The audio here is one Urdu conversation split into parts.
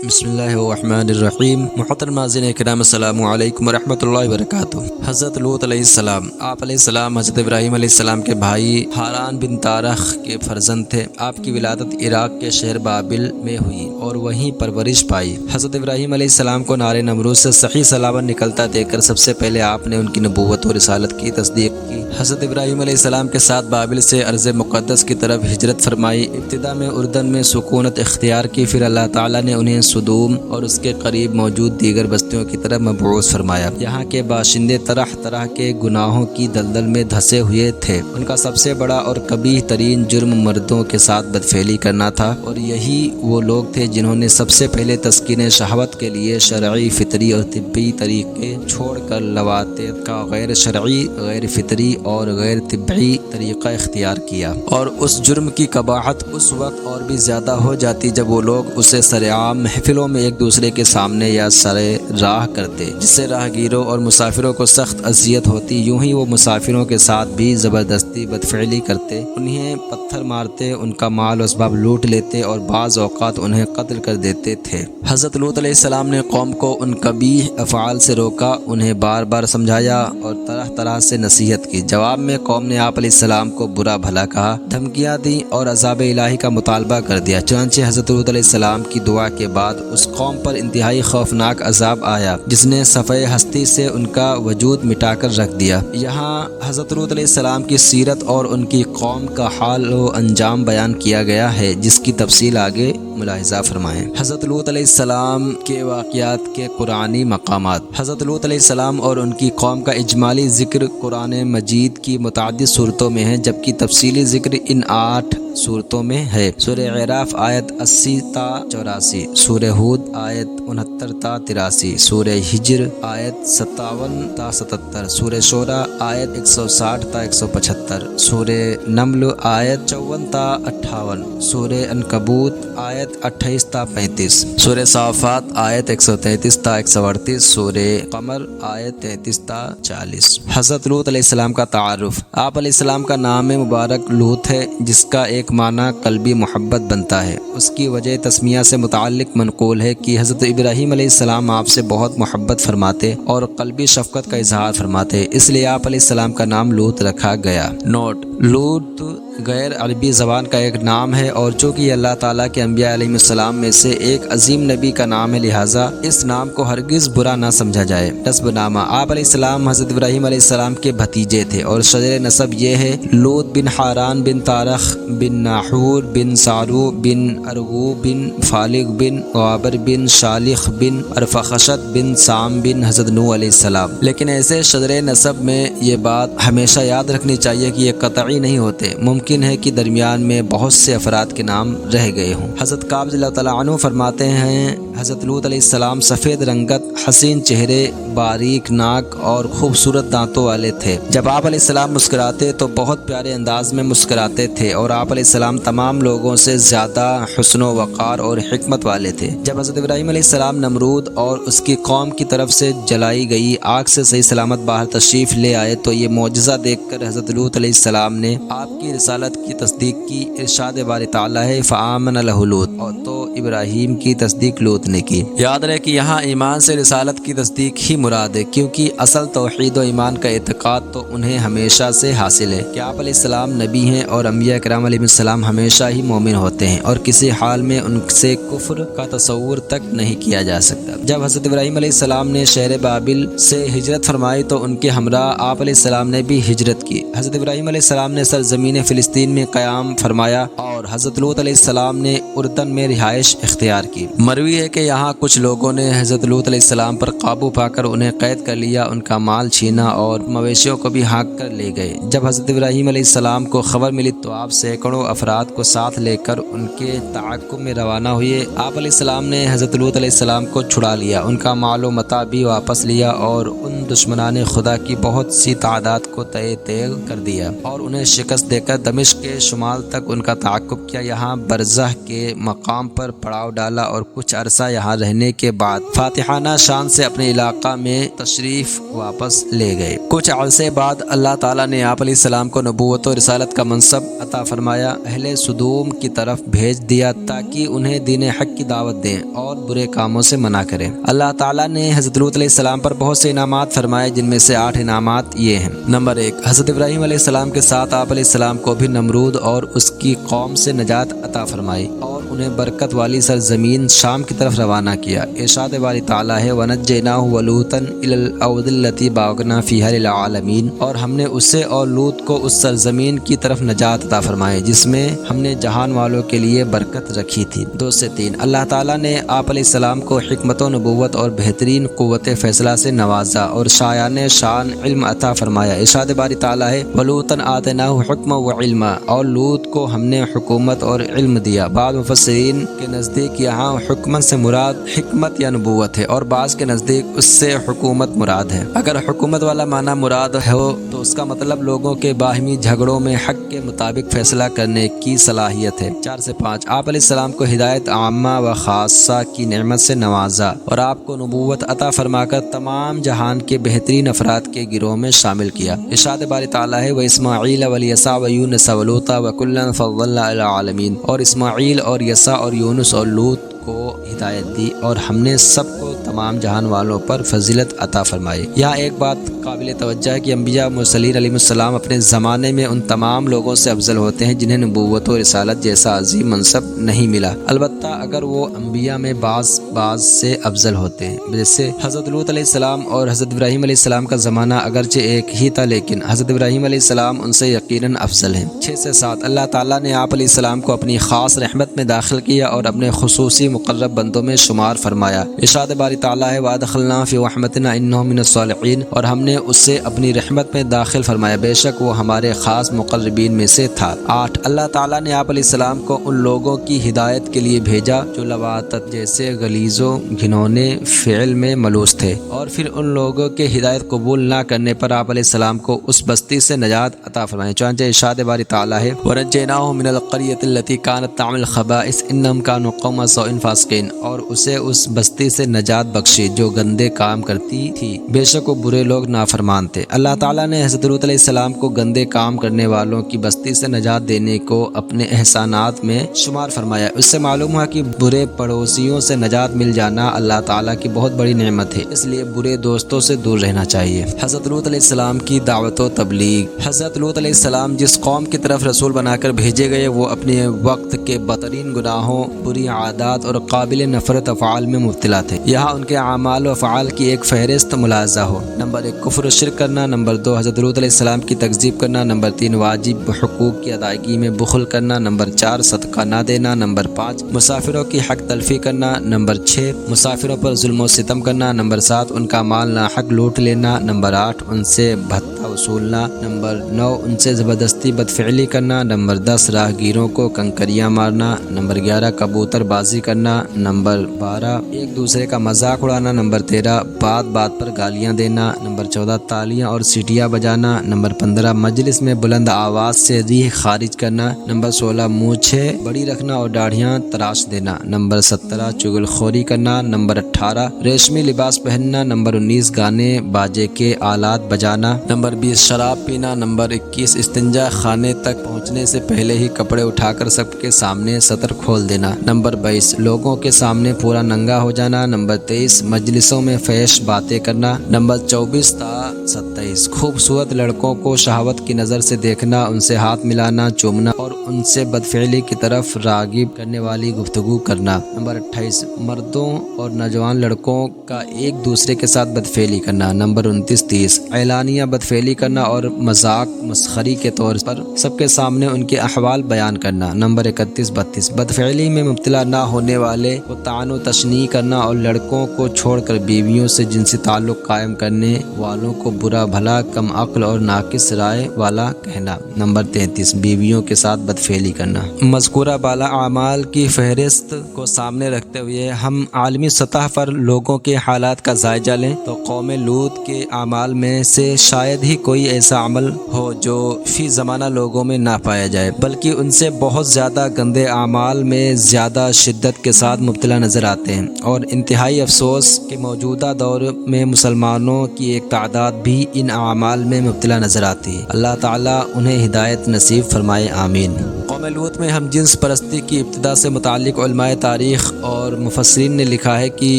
بسم اللہ الرحمن الرحیم۔ محترم ناظرین کرام، السلام علیکم ورحمۃ اللہ وبرکاتہ۔ حضرت لوط علیہ السلام، آپ علیہ السلام حضرت ابراہیم علیہ السلام کے بھائی حاران بن تارخ کے فرزند تھے۔ آپ کی ولادت عراق کے شہر بابل میں ہوئی اور وہیں پرورش پائی۔ حضرت ابراہیم علیہ السلام کو نار نمرود سے صحیح سلامت نکلتا دیکھ کر سب سے پہلے آپ نے ان کی نبوت و رسالت کی تصدیق کی۔ حضرت ابراہیم علیہ السلام کے ساتھ بابل سے ارض مقدس کی طرف ہجرت فرمائی۔ ابتدا میں اردن میں سکونت اختیار کی، پھر اللہ تعالیٰ نے انہیں صدوم اور اس کے قریب موجود دیگر بستیوں کی طرف مبعوث فرمایا۔ یہاں کے باشندے طرح طرح کے گناہوں کی دلدل میں دھسے ہوئے تھے۔ ان کا سب سے بڑا اور قبیح ترین جرم مردوں کے ساتھ بدفعلی کرنا تھا، اور یہی وہ لوگ تھے جنہوں نے سب سے پہلے تسکین شہوت کے لیے شرعی، فطری اور طبی طریقے چھوڑ کر لواطیت کا غیر شرعی، غیر فطری اور غیر طبی طریقہ اختیار کیا۔ اور اس جرم کی قباحت اس وقت اور بھی زیادہ ہو جاتی جب وہ لوگ اسے سرعام محفلوں میں ایک دوسرے کے سامنے یا سر راہ کرتے، جس سے راہگیروں اور مسافروں کو سخت اذیت ہوتی۔ یوں ہی وہ مسافروں کے ساتھ بھی زبردستی بدفعلی کرتے، انہیں پتھر مارتے، ان کا مال و اسباب لوٹ لیتے اور بعض اوقات انہیں قتل کر دیتے تھے۔ حضرت لوط علیہ السلام نے قوم کو ان قبیح افعال سے روکا، انہیں بار بار سمجھایا اور طرح طرح سے نصیحت کی۔ جواب میں قوم نے آپ علیہ السلام کو برا بھلا کہا، دھمکیاں دیں اور عذاب الہی کا مطالبہ کر دیا۔ چنانچہ حضرت لوط علیہ السلام کی دعا کے بعد اس قوم پر انتہائی خوفناک عذاب آیا، جس نے صفحہ ہستی سے ان کا وجود مٹا کر رکھ دیا۔ یہاں حضرت لوط علیہ السلام کی سیرت اور ان کی قوم کا حال و انجام بیان کیا گیا ہے، جس کی تفصیل آگے ملاحظہ فرمائیں۔ حضرت لوط علیہ السلام کے واقعات کے قرآنی مقامات۔ حضرت لوط علیہ السلام اور ان کی قوم کا اجمالی ذکر قرآن مجید کی متعدد صورتوں میں ہے، جبکہ تفصیلی ذکر ان 8 صورتوں میں ہے۔ سورہ اعراف آیت 80 تا 84، سورہ ہود آیت 69 تا 83، سورہ ہجر آیت 57 تا 77، سورہ شعراء آیت 160 تا 175، سورہ نمل آیت 54 تا 58، سورہ عنکبوت آیت 28 تا 35، سورہ صافات آیت 133 تا 138، سورہ قمر آیت 33 تا 40۔ حضرت لوط علیہ السلام کا تعارف۔ آپ علیہ السلام کا نام مبارک لوط ہے، جس کا ایک معنی قلبی محبت بنتا ہے۔ اس کی وجہ تسمیہ سے متعلق منقول ہے کہ حضرت ابراہیم علیہ السلام آپ سے بہت محبت فرماتے اور قلبی شفقت کا اظہار فرماتے، اس لیے آپ علیہ السلام کا نام لوط رکھا گیا۔ نوٹ: لوط غیر عربی زبان کا ایک نام ہے، اور چونکہ یہ اللہ تعالیٰ کے انبیاء علیہ السلام میں سے ایک عظیم نبی کا نام ہے، لہٰذا اس نام کو ہرگز برا نہ سمجھا جائے۔ نسب نامہ۔ آپ علیہ السلام حضرت ابراہیم علیہ السلام کے بھتیجے تھے، اور شجر نسب یہ ہے: لوط بن حاران بن تارخ بن ناحور بن سارو بن ارغو بن فالغ بن غابر بن شالخ بن ارفخشد بن سام بن حضرت نوح علیہ السلام۔ لیکن ایسے شجر نسب میں یہ بات ہمیشہ یاد رکھنی چاہیے کہ یہ قطعی نہیں ہوتے، ممکن ہے کہ درمیان میں بہت سے افراد کے نام رہ گئے ہوں۔ حضرت کعب رضی اللہ تعالیٰ عنہ فرماتے ہیں، حضرت لوط علیہ السلام سفید رنگت، حسین چہرے، باریک ناک اور خوبصورت دانتوں والے تھے۔ جب آپ علیہ السلام مسکراتے تو بہت پیارے انداز میں مسکراتے تھے، اور آپ علیہ السلام تمام لوگوں سے زیادہ حسن و وقار اور حکمت والے تھے۔ جب حضرت ابراہیم علیہ السلام نمرود اور اس کی قوم کی طرف سے جلائی گئی آگ سے صحیح سلامت باہر تشریف لے آئے تو یہ معجزہ دیکھ کر حضرت لوط علیہ السلام نے آپ کی رسالت کی تصدیق کی۔ ارشاد باری تعالیٰ ہے: فآمن لہ لوط، اور تو ابراہیم کی تصدیق لوط نے کی۔ یاد رہے کہ یہاں ایمان سے رسالت کی تصدیق ہی مراد ہے، کیونکہ اصل توحید و ایمان کا اعتقاد تو انہیں ہمیشہ سے حاصل ہے کہ آپ علیہ السلام نبی ہیں، اور انبیاء کرام علیہ السلام ہمیشہ ہی مومن ہوتے ہیں، اور کسی حال میں ان سے کفر کا تصور تک نہیں کیا جا سکتا۔ جب حضرت ابراہیم علیہ السلام نے شہر بابل سے ہجرت فرمائی تو ان کے ہمراہ آپ علیہ السلام نے بھی ہجرت کی۔ حضرت ابراہیم علیہ السلام نے سرزمین فلسطین میں قیام فرمایا، اور حضرت لوط علیہ السلام نے اردن میں رہائش اختیار کی۔ مروی ہے کہ یہاں کچھ لوگوں نے حضرت لوط علیہ السلام پر قابو پا کر انہیں قید کر لیا، ان کا مال چھینا اور مویشیوں کو بھی ہانک کر لے گئے۔ جب حضرت ابراہیم علیہ السلام کو خبر ملی تو آپ سینکڑوں افراد کو ساتھ لے کر ان کے تعاقب میں روانہ ہوئے۔ آپ علیہ السلام نے حضرت لوط علیہ السلام کو چھڑا لیا، ان کا مال و متاع بھی واپس لیا، اور ان دشمنان خدا کی بہت سی تعداد کو تہہ تیغ کر دیا اور انہیں شکست دے کر دمشق کے شمال تک ان کا تعاقب کیا۔ یہاں برزہ کے مقام پر پڑاؤ ڈالا اور کچھ عرصہ یہاں رہنے کے بعد فاتحانہ شان سے اپنے علاقہ میں تشریف واپس لے گئے۔ کچھ عرصے بعد اللہ تعالیٰ نے آپ علیہ السلام کو نبوت و رسالت کا منصب عطا فرمایا، اہل صدوم کی طرف بھیج دیا تاکہ انہیں دین حق کی دعوت دیں اور برے کاموں سے منع کریں۔ اللہ تعالیٰ نے حضرت لوط علیہ السلام پر بہت سے انعامات فرمائے، جن میں سے 8 انعامات یہ ہیں۔ نمبر 1، حضرت ابراہیم علیہ السلام کے ساتھ آپ علیہ السلام کو بھی نمرود اور اس کی قوم سے نجات عطا فرمائی اور انہیں برکت والی سرزمین شام کی طرف روانہ کیا۔ ارشاد باری تعالیٰ ہے وَنَجَّيْنَاهُ وَلُوطًا إِلَى الْأَرْضِ الَّتِي بَارَكْنَا فِيهَا لِلْعَالَمِينَ، اور ہم نے اسے اور لوط کو اس سرزمین کی طرف نجات عطا فرمائی جس میں ہم نے جہان والوں کے لیے برکت رکھی تھی۔ 2 سے 3، اللہ تعالیٰ نے آپ علیہ السلام کو حکمت و نبوت اور بہترین قوت فیصلہ سے نوازا اور شایان شان علم عطا فرمایا۔ ارشاد باری تعالیٰ ہے وَلُوطًا آتَيْنَاهُ حُکْمًا وَعِلْمًا، اور لوط کو ہم نے حکومت اور علم دیا۔ بعض مفسرین کے نزدیک یہاں حکمت سے مراد حکمت یا نبوت ہے اور بعض کے نزدیک اس سے حکومت مراد ہے۔ اگر حکومت والا معنی مراد ہو تو اس کا مطلب لوگوں کے باہمی جھگڑوں میں حق کے مطابق فیصلہ کرنے کی صلاحیت ہے۔ 4 سے 5، آپ علیہ السلام کو ہدایت عامہ و خاصہ کی نعمت سے نوازا اور آپ کو نبوت عطا فرما کر تمام جہان کے بہترین افراد کے گروہ میں شامل کیا۔ ارشاد باری تعالیٰ ہے وَإِسْمَاعِيلَ وَالْيَسَعَ وَيُونُسَ وَلُوطًا وَكُلًّا فَضَّلْنَا عَلَى الْعَالَمِينَ، اور اسماعیل اور یسع اور یونس اور لوط کو ہدایت دی اور ہم نے سب کو تمام جہان والوں پر فضیلت عطا فرمائی۔ یہاں ایک بات قابل توجہ ہے کہ انبیاء مرسلین علیہ السلام اپنے زمانے میں ان تمام لوگوں سے افضل ہوتے ہیں جنہیں نبوت و رسالت جیسا عظیم منصب نہیں ملا، البتہ اگر وہ انبیاء میں بعض سے افضل ہوتے ہیں۔ جیسے حضرت لوط علیہ السلام اور حضرت ابراہیم علیہ السلام کا زمانہ اگرچہ ایک ہی تھا لیکن حضرت ابراہیم علیہ السلام ان سے یقیناً افضل ہیں۔ 6 سے 7، اللہ تعالیٰ نے آپ علیہ السلام کو اپنی خاص رحمت میں داخل کیا اور اپنے خصوصی مقرب بندوں میں شمار فرمایا۔ ارشاد باری تعالیٰ ہے وَأَدْخَلْنَاهُ فِي رَحْمَتِنَا إِنَّهُ مِنَ الصَّالِحِينَ، اور ہم نے اسے اپنی رحمت میں داخل فرمایا، بے شک وہ ہمارے خاص مقربین میں سے تھا۔ 8، اللہ تعالیٰ نے آپ علیہ السلام کو ان لوگوں کی ہدایت کے لیے بھیجا جو لواطت جیسے غلیظ و گھنونے فعل میں ملوث تھے، اور پھر ان لوگوں کے ہدایت قبول نہ کرنے پر آپ علیہ السلام کو اس بستی سے نجات عطا فرمائی۔ چنانچہ ارشاد باری تعالیٰ ہے وَنَجَّيْنَاهُ مِنَ الْقَرْيَةِ الَّتِي كَانَتْ تَعْمَلُ الْخَبَائِثَ إِنَّهُمْ كَانُوا قَوْمًا سَوْءٍ فَاسِقِينَ، اور اسے اس بستی سے نجات بخشی جو گندے کام کرتی تھی، بے شک وہ برے لوگ نافرمان تھے۔ اللہ تعالیٰ نے حضرت لوط علیہ السلام کو گندے کام کرنے والوں کی بستی سے نجات دینے کو اپنے احسانات میں شمار فرمایا۔ اس سے معلوم ہوا کہ برے پڑوسیوں سے نجات مل جانا اللہ تعالیٰ کی بہت بڑی نعمت ہے، اس لیے برے دوستوں سے دور رہنا چاہیے۔ حضرت لوط علیہ السلام کی دعوت و تبلیغ۔ حضرت لوط علیہ السلام جس قوم کی طرف رسول بنا کر بھیجے گئے وہ اپنے وقت کے بدترین گناہوں، بری عادات اور قابل نفرت افعال میں مبتلا تھے۔ یہاں ان کے اعمال و افعال کی ایک فہرست ملاحظہ ہو۔ نمبر 1، کفر و شرک کرنا۔ نمبر 2، حضرت لوط علیہ السلام کی تکذیب کرنا۔ نمبر 3، واجب حقوق کی ادائیگی میں بخل کرنا۔ نمبر 4، صدقہ نہ دینا۔ نمبر 5، مسافروں کی حق تلفی کرنا۔ نمبر 6، مسافروں پر ظلم و ستم کرنا۔ نمبر 7، ان کا مال ناحق لوٹ لینا۔ نمبر 8، ان سے بھتہ وصولنا۔ نمبر 9، ان سے زبردستی بدفعلی کرنا۔ نمبر 10، راہ گیروں کو کنکریاں مارنا۔ نمبر 11، کبوتر بازی کرنا۔ نمبر 12، ایک دوسرے کا مذاق اڑانا۔ نمبر 13، بات بات پر گالیاں دینا۔ نمبر 14، تالیاں اور سیٹیاں بجانا۔ نمبر 15، مجلس میں بلند آواز سے ریح خارج کرنا۔ نمبر 16، مونچھیں بڑی رکھنا اور داڑھیاں تراش دینا۔ نمبر 17، چغل خوری کرنا۔ نمبر 18، ریشمی لباس پہننا۔ نمبر 19، گانے باجے کے آلات بجانا۔ نمبر 20، شراب پینا۔ نمبر 21، استنجا خانے تک پہنچنے سے پہلے ہی کپڑے اٹھا کر سب کے سامنے سطر کھول دینا۔ نمبر 22، لوگوں کے سامنے پورا ننگا ہو جانا۔ نمبر 23، مجلسوں میں فحش باتیں کرنا۔ نمبر 24 تا 27، خوبصورت لڑکوں کو شہوت کی نظر سے دیکھنا، ان سے ہاتھ ملانا، چومنا اور ان سے بدفعلی کی طرف راغب کرنے والی گفتگو کرنا۔ نمبر 28، مردوں اور نوجوان لڑکوں کا ایک دوسرے کے ساتھ بدفعلی کرنا۔ نمبر 29 30، اعلانیہ بدفعلی کرنا اور مذاق مسخری کے طور پر سب کے سامنے ان کے احوال بیان کرنا۔ نمبر 31 32، بدفعلی میں مبتلا نہ ہونے والے کو طعن و تشنیع کرنا اور لڑکوں کو چھوڑ کر بیویوں سے جنسی تعلق قائم کرنے والوں کو برا بھلا، کم عقل اور ناقص رائے والا کہنا۔ نمبر 33، بیویوں کے ساتھ بدفعلی کرنا۔ مذکورہ بالا اعمال کی فہرست کو سامنے رکھتے ہوئے ہم عالمی سطح پر لوگوں کے حالات کا جائزہ لیں تو قوم لوط کے اعمال میں سے شاید ہی کوئی ایسا عمل ہو جو فی زمانہ لوگوں میں نہ پایا جائے، بلکہ ان سے بہت زیادہ گندے اعمال میں زیادہ شدت کے ساتھ مبتلا نظر آتے ہیں، اور انتہائی افسوس کہ موجودہ دور میں مسلمانوں کی ایک تعداد بھی ان اعمال میں مبتلا نظر آتی ہے۔ اللہ تعالیٰ انہیں ہدایت نصیب فرمائے، آمین۔ قوم لوط میں ہم جنس پرستی کی ابتدا سے متعلق علماء تاریخ اور مفسرین نے لکھا ہے کہ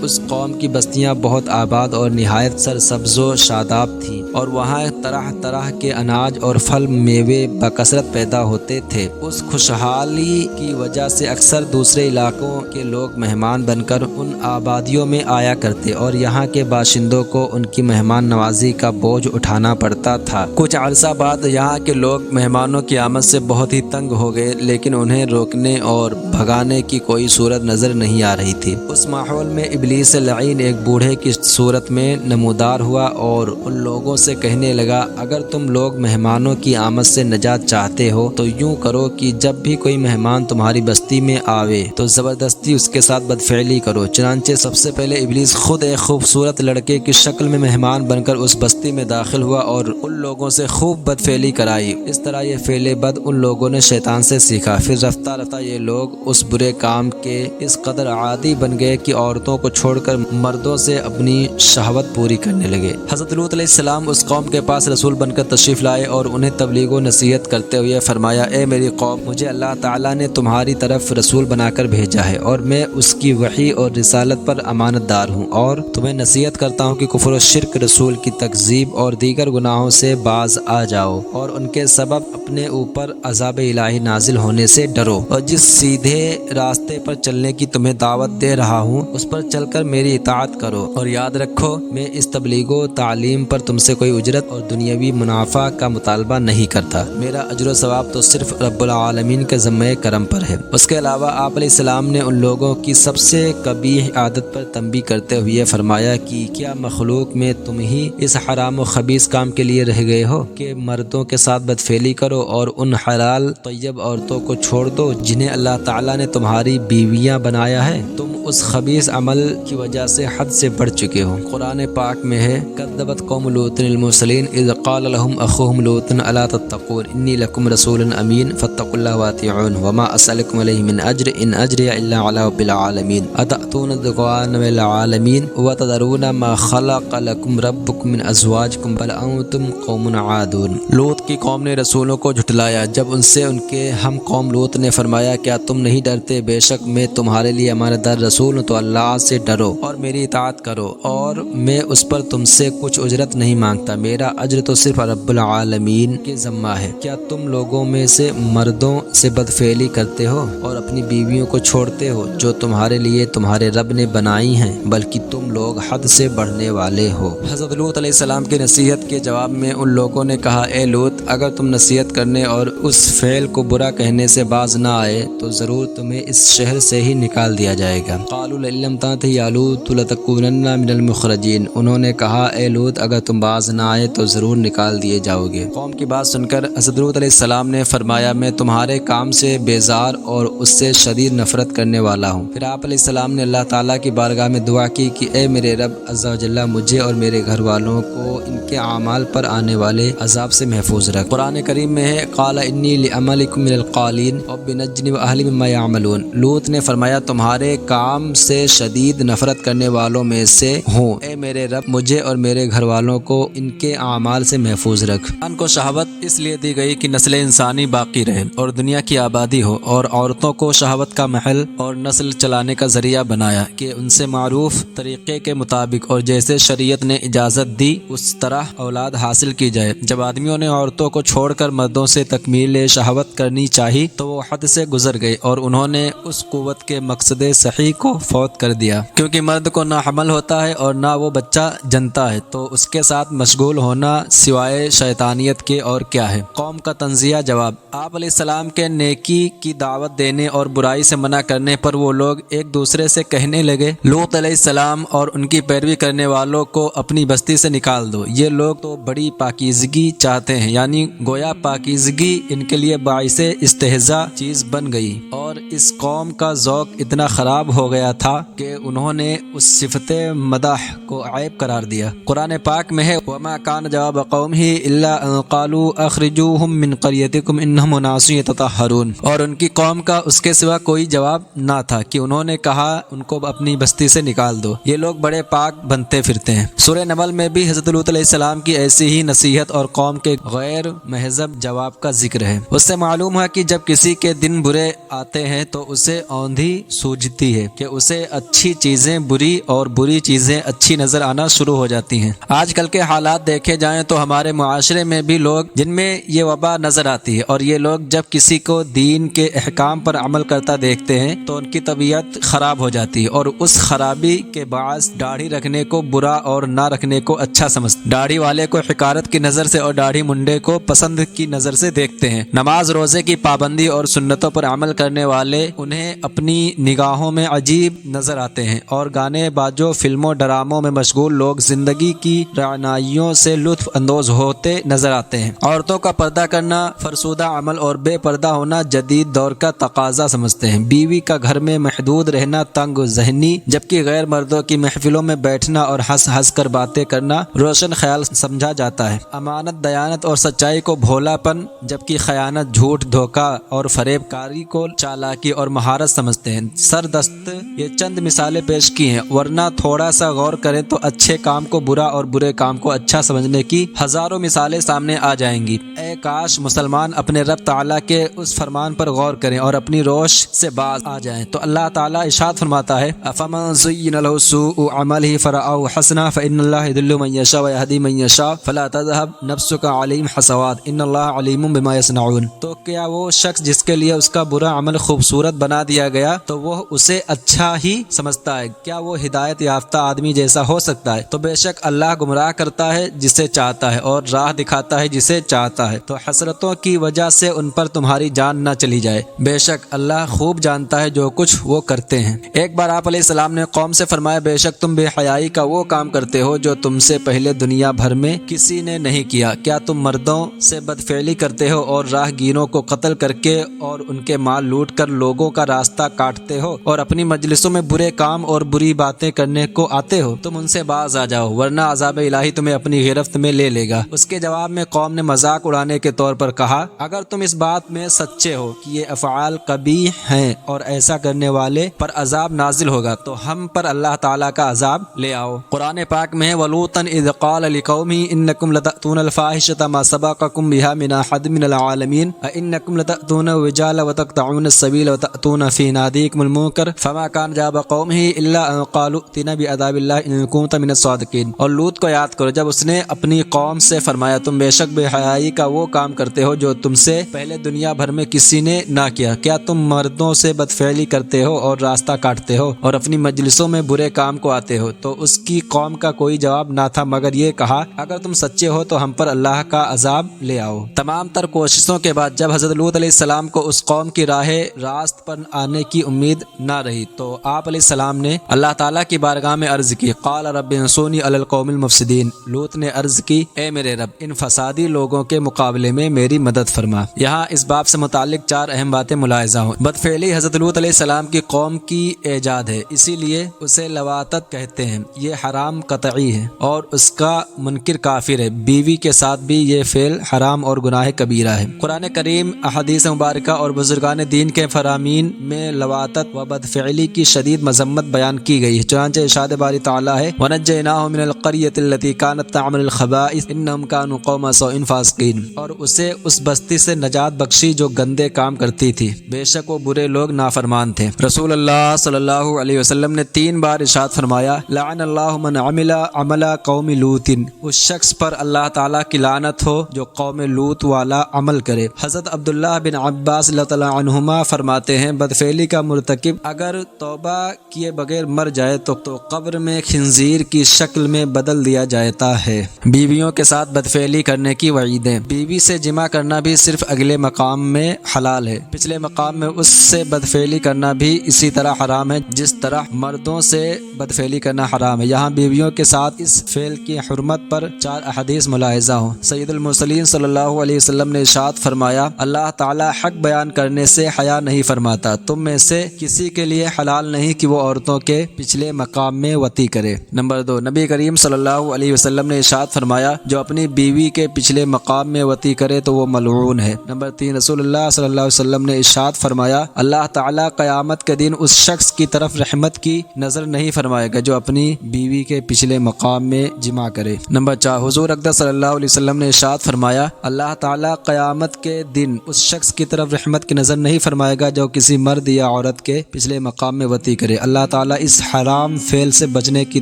اس قوم کی بستیاں بہت آباد اور نہایت سرسبز و شاداب تھیں، اور وہاں طرح طرح کے اناج اور پھل میوے بکثرت پیدا ہوتے تھے۔ اس خوشحالی کی وجہ سے اکثر دوسرے علاقوں کے لوگ مہمان بن کر ان آبادیوں میں آیا کرتے اور یہاں کے باشندوں کو ان کی مہمان نوازی کا بوجھ اٹھانا پڑتا تھا۔ کچھ عرصہ بعد یہاں کے لوگ مہمانوں کی آمد سے بہت ہی تنگ ہو گئے، لیکن انہیں روکنے اور بھگانے کی کوئی صورت نظر نہیں آ رہی تھی۔ اس ماحول میں ابلیس لعین ایک بوڑھے کی صورت میں نمودار ہوا اور ان لوگوں سے کہنے لگا، اگر تم لوگ مہمانوں کی آمد سے نجات چاہتے ہو تو یوں کرو کہ جب بھی کوئی مہمان تمہاری بستی میں آوے تو زبردستی اس کے ساتھ بدفعلی کرو۔ چنانچہ سب سے پہلے ابلیس خود ایک خوبصورت لڑکے کی شکل میں مہمان بن کر اس بستی میں داخل ہوا اور ان لوگوں سے خوب بدفعلی کرائی۔ اس طرح یہ فعل بد ان لوگوں نے شیطان سے سیکھا۔ پھر رفتہ رفتہ یہ لوگ اس برے کام کے اس قدر عادی بن گئے کہ عورتوں کو چھوڑ کر مردوں سے اپنی شہوت پوری کرنے لگے۔ حضرت لوط علیہ السلام اس قوم کے پاس رسول بن کر تشریف لائے اور انہیں تبلیغ و نصیحت کرتے ہوئے فرمایا، اے میری قوم، مجھے اللہ تعالیٰ نے تمہاری طرف رسول بنا کر بھیجا ہے اور میں اس کی وحی اور رسالت پر امانت دار ہوں، اور تمہیں نصیحت کرتا ہوں کہ کفر و شرک، رسول کی تکذیب اور دیگر گناہوں سے باز آ جاؤ اور ان کے سبب اپنے اوپر عذاب الہی نازل ہونے سے ڈرو، اور جس سیدھے راستے پر چلنے کی تمہیں دعوت دے رہا ہوں اس پر چل کر میری اطاعت کرو، اور یاد رکھو میں اس تبلیغ و تعلیم پر تم سے کوئی اجرت اور دنیاوی منافع کا مطالبہ نہیں کرتا، میرا اجر و ثواب تو صرف رب العالمین کے ذمہ کرم پر ہے۔ اس کے علاوہ آپ علیہ السلام نے ان لوگوں کی سب سے قبیح عادت پر تنبیہ کرتے ہوئے فرمایا کہ کیا مخلوق میں تم ہی اس حرام و خبیث کام کے لیے رہ گئے ہو کہ مردوں کے ساتھ بدفعلی کرو اور ان حلال طیب عورتوں کو چھوڑ دو جنہیں اللہ تعالیٰ نے تمہاری بیویاں بنایا ہے؟ تم اس خبیث عمل کی وجہ سے حد سے بڑھ چکے ہو۔ قرآن پاک میں ہے، کذبت قوم لوط المرسلین اذ قال لهم اخوهم لوط الا تتقون انی لکم رسول امین فاتقوا اللہ واطیعون وما اسألکم علیہ من اجر ان اجری الا علی رب العالمین اتأتون الذکران من العالمین وتذرون ما خلق لکم ربکم من ازواجکم بل انتم قوم عادون۔ لوط کی قوم نے رسولوں کو جھٹلایا جب ان سے ان کے ہم قوم لوط نے فرمایا، کیا تم نہیں ڈرتے؟ بے شک میں تمہارے لیے امانت دار رسول ہوں، تو اللہ سے ڈرو اور میری اطاعت کرو، اور میں اس پر تم سے کچھ اجرت نہیں مانگتا، میرا اجر تو صرف رب العالمین کے ذمہ ہے۔ کیا تم لوگوں میں سے مردوں سے بدفعلی کرتے ہو اور اپنی بیویوں کو چھوڑتے ہو جو تمہارے لیے تمہارے رب نے بنائی ہیں، بلکہ تم لوگ حد سے بڑھنے والے ہو۔ حضرت لوط علیہ السلام کی نصیحت کے جواب میں ان لوگوں نے کہا، اے لوط، اگر تم نصیحت کرنے اور اس فعل کو برا کہنے سے باز نہ آئے تو ضرور تمہیں اس شہر سے ہی نکال دیا جائے گا۔ قالوا لئن لم تنته یا لوط لتکونن من المخرجین، انہوں نے کہا، اے لوط، اگر تم باز نہ آئے تو ضرور نکال دیے جاؤ گے۔ قوم کی بات سن کر حضرت لوط علیہ السلام نے فرمایا، میں تمہارے کام سے بیزار اور اس سے شدید نفرت کرنے والا ہوں۔ پھر آپ علیہ السلام نے اللہ تعالیٰ کی بارگاہ میں دعا کی کہ اے میرے رب عز و جل، مجھے اور میرے گھر والوں کو ان کے اعمال پر آنے والے عذاب سے محفوظ رکھ۔ قرآن کریم میں ہے، قال انی لعملکم من القالین رب نجنی واہلی مما یعملون۔ لوط نے فرمایا، تمہارے کام سے شدید نفرت کرنے والوں میں سے ہوں، اے میرے رب مجھے اور میرے گھر والوں کو ان کے اعمال سے محفوظ رکھ۔ انسان کو شہوت اس لیے دی گئی کہ نسل انسانی باقی رہے اور دنیا کی آبادی ہو، اور عورتوں کو شہوت کا محل اور نسل چلانے کا ذریعہ بنایا کہ ان سے معروف طریقے کے مطابق اور جیسے شریعت نے اجازت دی اس طرح اولاد حاصل کی جائے۔ جب آدمیوں نے عورتوں کو چھوڑ کر مردوں سے تکمیل شہوت کرنی چاہی تو وہ حد سے گزر گئے اور انہوں نے اس قوت کے مقصد صحیح کو فوت کر دیا، کیونکہ مرد کو نہ حمل ہوتا ہے اور نہ وہ بچہ جنتا ہے، تو اس کے ساتھ مشغول ہونا سوائے شیطانیت کے اور کیا ہے۔ قوم کا تنزیہ جواب، آپ علیہ السلام کے نیکی کی دعوت دینے اور برائی سے منع کرنے پر وہ لوگ ایک دوسرے سے کہنے لگے، لوط علیہ السلام اور ان کی پیروی کرنے والوں کو اپنی بستی سے نکال دو، یہ لوگ تو بڑی پاکیزگی چاہتے ہیں، یعنی گویا پاکیزگی ان کے لیے باعث استہزاء چیز بن گئی، اور اس قوم کا ذوق اتنا خراب ہو گیا تھا کہ انہوں نے اس صفت مدح کو عیب قرار دیا۔ قرآن پاک میں ہے وَمَا كَانَ جَوَابَ قَوْمِهِ إِلَّا أَن قَالُوا أَخْرِجُوهُم مِّن قَرْيَتِكُمْ إِنَّهُمْ أُنَاسٌ يَتَطَهَّرُونَ، اور ان کی قوم کا اس کے سوا کوئی جواب نہ تھا کہ انہوں نے کہا ان کو اپنی بستی سے نکال دو، یہ لوگ بڑے پاک بنتے پھرتے ہیں۔ سورہ نمل میں بھی حضرت لوط علیہ السلام کی ایسی ہی نصیحت اور قوم کے غیر مہذب جواب کا ذکر ہے۔ اس سے معلوم ہے کہ جب کسی کے دن برے آتے ہیں تو اسے اوندھی سوجتی ہے کہ اسے اچھی چیزیں بری اور بری چیزیں اچھی نظر آنا شروع ہو جاتی ہیں۔ آج کل کے حالات دیکھے جائیں تو ہمارے معاشرے میں بھی لوگ جن میں یہ وبا نظر آتی ہے، اور یہ لوگ جب کسی کو دین کے احکام پر عمل کرتا دیکھتے ہیں تو ان کی طبیعت خراب ہو جاتی ہے، اور اس خرابی کے باعث داڑھی رکھنے کو برا اور نہ رکھنے کو اچھا سمجھتے، داڑھی والے کو حقارت کی نظر سے اور داڑھی منڈے کو پسند کی نظر سے دیکھتے ہیں۔ نماز روزے کی پابندی اور سنتوں پر عمل کرنے والے انہیں اپنی نگاہوں میں عجیب نظر آتے ہیں، اور گانے باجوں فلموں ڈراموں میں مشغول لوگ زندگی کی رعنائیوں سے لطف اندوز ہوتے نظر آتے ہیں۔ عورتوں کا پردہ کرنا فرسودہ عمل اور بے پردہ ہونا جدید دور کا تقاضا سمجھتے ہیں۔ بیوی کا گھر میں محدود رہنا تنگ ذہنی، جبکہ غیر مردوں کی محفلوں میں بیٹھنا اور ہنس ہنس کر باتیں کرنا روشن خیال سمجھا جاتا ہے۔ امانت دیانت اور سچائی کو بھولا پن، جبکہ خیانت جھوٹ دھوکہ اور فریب کاری کو چالاکی اور مہارت سمجھتے ہیں۔ سردست یہ چند مثالیں پیش کی ہیں، ورنہ تھوڑا سا غور کریں تو اچھے کام کو برا اور برے کام کو اچھا سمجھنے کی ہزاروں مثالیں سامنے آ جائیں گی۔ اے کاش مسلمان اپنے رب تعالیٰ کے اس فرمان پر غور کریں اور اپنی روش سے باز آ جائیں تو اللہ تعالیٰ ارشاد فرماتا ہے أَفَمَنْ زُيِّنَ لَهُ سُوءُ عَمَلِهِ فَرَآهُ حَسَنًا فَإِنَّ اللَّهَ يُضِلُّ مَن يَشَاءُ وَيَهْدِي مَن يَشَاءُ فَلَا تَذْهَبْ نَفْسُكَ عَلَيْهِمْ حَسَرَاتٍ إِنَّ اللَّهَ عَلِيمٌ بِمَا يَصْنَعُونَ۔ تو کیا وہ شخص جس کے لیے اس کا برا عمل خوبصورت بنا دیا گیا تو وہ اسے اچھا ہی سمجھتا ہے؟ کیا وہ ہدایت یافتہ آدمی جیسا ہو سکتا ہے؟ تو بے شک اللہ گمراہ کرتا ہے جسے چاہتا ہے اور راہ دکھاتا ہے جسے چاہتا ہے، تو حسرتوں کی وجہ سے ان پر تمہاری جان نہ چلی جائے، بے شک اللہ خوب جانتا ہے جو کچھ وہ کرتے ہیں۔ ایک بار آپ علیہ السلام نے قوم سے فرمایا بے شک تم بے حیائی کا وہ کام کرتے ہو جو تم سے پہلے دنیا بھر میں کسی نے نہیں کیا۔ کیا تم مردوں سے بدفعلی کرتے ہو اور راہ گیروں کو قتل کر کے اور ان کے مال لوٹ کر لوگوں کا راستہ کاٹتے ہو اور اپنی مجلسوں میں برے کام اور بری باتیں کرنے کو آتے ہو؟ تم ان سے باز آ جاؤ ورنہ عذاب الہی تمہیں اپنی گرفت میں لے لے گا۔ اس کے جواب میں قوم نے مذاق اڑانے کے طور پر کہا اگر تم اس بات میں سچے ہو کہ یہ افعال قبیح ہیں اور ایسا کرنے والے پر عذاب نازل ہوگا تو ہم پر اللہ تعالیٰ کا عذاب لے آؤ۔ قرآن پاک میں وَلُوطًا إِذْ قَالَ لِقَوْمِهِ إِنَّكُمْ لَتَأْتُونَ الْفَاحِشَةَ مَا سَبَقَكُمْ بِهَا مِنْ أَحَدٍ مِنَ الْعَالَمِينَ أَإِنَّكُمْ لَتَأْتُونَ الرِّجَالَ وَتَقْطَعُونَ السَّبِيلَ وَتَأْتُونَ فِي نَادِيكُمُ الْمُنكَرَ فَمَا كَانَ جَوَابَ قَوْمِهِ إِلَّا أَن قَالُوا ائْتِنَا بِعَذَابِ اللَّهِ إِن كُنتَ مِنَ الصَّادِقِينَ۔ اور لوط کو یاد کرو جب اس نے اپنی قوم سے فرمایا تم بے شک بے حیائی کا وہ کام کرتے ہو جو تم سے پہلے دنیا بھر میں کسی نے نہ کیا۔ کیا تم مردوں سے بدفعلی کرتے ہو اور راستہ کاٹتے ہو اور اپنی مجلسوں میں برے کام کو آتے ہو؟ تو اس کی قوم کا کوئی جواب نہ تھا مگر یہ کہا اگر تم سچے ہو تو ہم پر اللہ کا عذاب لے آؤ۔ تمام تر کوششوں کے بعد جب حضرت لوط علیہ السلام کو اس قوم کی راہ راست پر آنے کی امید نہ رہی تو آپ علیہ السلام نے اللہ تعالیٰ کی بارگاہ میں عرض کی قال رب انصرنی علی القوم المفسدین۔ لوط نے عرض کی اے میرے رب ان فسادی لوگوں کے مقابلے میں میری مدد فرما۔ یہاں اس باب سے متعلق 4 اہم باتیں ملاحظہ ہوں۔ بدفعلی حضرت لوط علیہ السلام کی قوم کی ایجاد ہے، اسی لیے اسے لواطت کہتے ہیں، یہ حرام قطعی ہے اور اس کا منکر کافر ہے۔ بیوی کے ساتھ بھی یہ فعل حرام اور گناہ کبیرہ ہے۔ قرآن کریم احادیث مبارکہ اور بزرگان دین کے فرامین میں لواطت و بدفعلی کی شدید مذمت بیان کی گئی ہے، چنانچہ ارشاد باری تعالیٰ ہے وَنَجَّيْنَاهُ مِنَ الْقَرْيَةِ الَّتِي كَانَتْ تَعْمَلُ الْخَبَائِثَ إِنَّهُمْ كَانُوا قَوْمَ سَوْءٍ فَاسِقِينَ، اور اسے اس بستی سے نجات بخشی جو گندے کام کرتی تھی، بے شک وہ برے لوگ نافرمان تھے۔ رسول اللہ صلی اللہ علیہ وسلم نے 3 بار ارشاد فرمایا لعن اللہ من عمل عمل قوم لوط، اس شخص پر اللہ تعالیٰ کی لعنت ہو جو قوم لوط والا عمل کرے۔ حضرت عبداللہ بن عباس اللہ تعالیٰ عنہما فرماتے ہیں بدفعلی کا مرتکب اگر توبہ کیے بغیر مر جائے تو قبر میں خنزیر کی شکل میں بدل دیا جاتا ہے۔ بیویوں کے ساتھ بدفعلی کرنے کی وعیدیں۔ بیوی سے جمع کرنا بھی صرف اگلے مقام میں حلال ہے، پچھلے مقام میں اس سے بدفعلی کرنا بھی اسی طرح حرام ہے جس طرح مردوں سے بدفعلی کرنا حرام ہے۔ یہاں بیویوں کے ساتھ اس فعل کی حرمت پر 4 احادیث ملاحظہ ہوں۔ سید المرسلین صلی اللہ علیہ وسلم نے ارشاد فرمایا اللہ اللہ تعالیٰ حق بیان کرنے سے حیا نہیں فرماتا، تم میں سے کسی کے لیے حلال نہیں کہ وہ عورتوں کے پچھلے مقام میں وطی کرے۔ نمبر 2، نبی کریم صلی اللہ علیہ وسلم نے ارشاد فرمایا جو اپنی بیوی کے پچھلے مقام میں وطی کرے تو وہ ملعون ہے۔ نمبر 3، رسول اللہ صلی اللہ علیہ وسلم نے ارشاد فرمایا اللہ تعالیٰ قیامت کے دن اس شخص کی طرف رحمت کی نظر نہیں فرمائے گا جو اپنی بیوی کے پچھلے مقام میں جمع کرے۔ نمبر 4، حضور اقدس صلی اللہ علیہ وسلم نے ارشاد فرمایا اللہ تعالیٰ قیامت کے دن اس شخص کی طرف رحمت کی نظر نہیں فرمائے گا جو کسی مرد یا عورت کے پچھلے مقام میں وطی کرے۔ اللہ تعالیٰ اس حرام فعل سے بچنے کی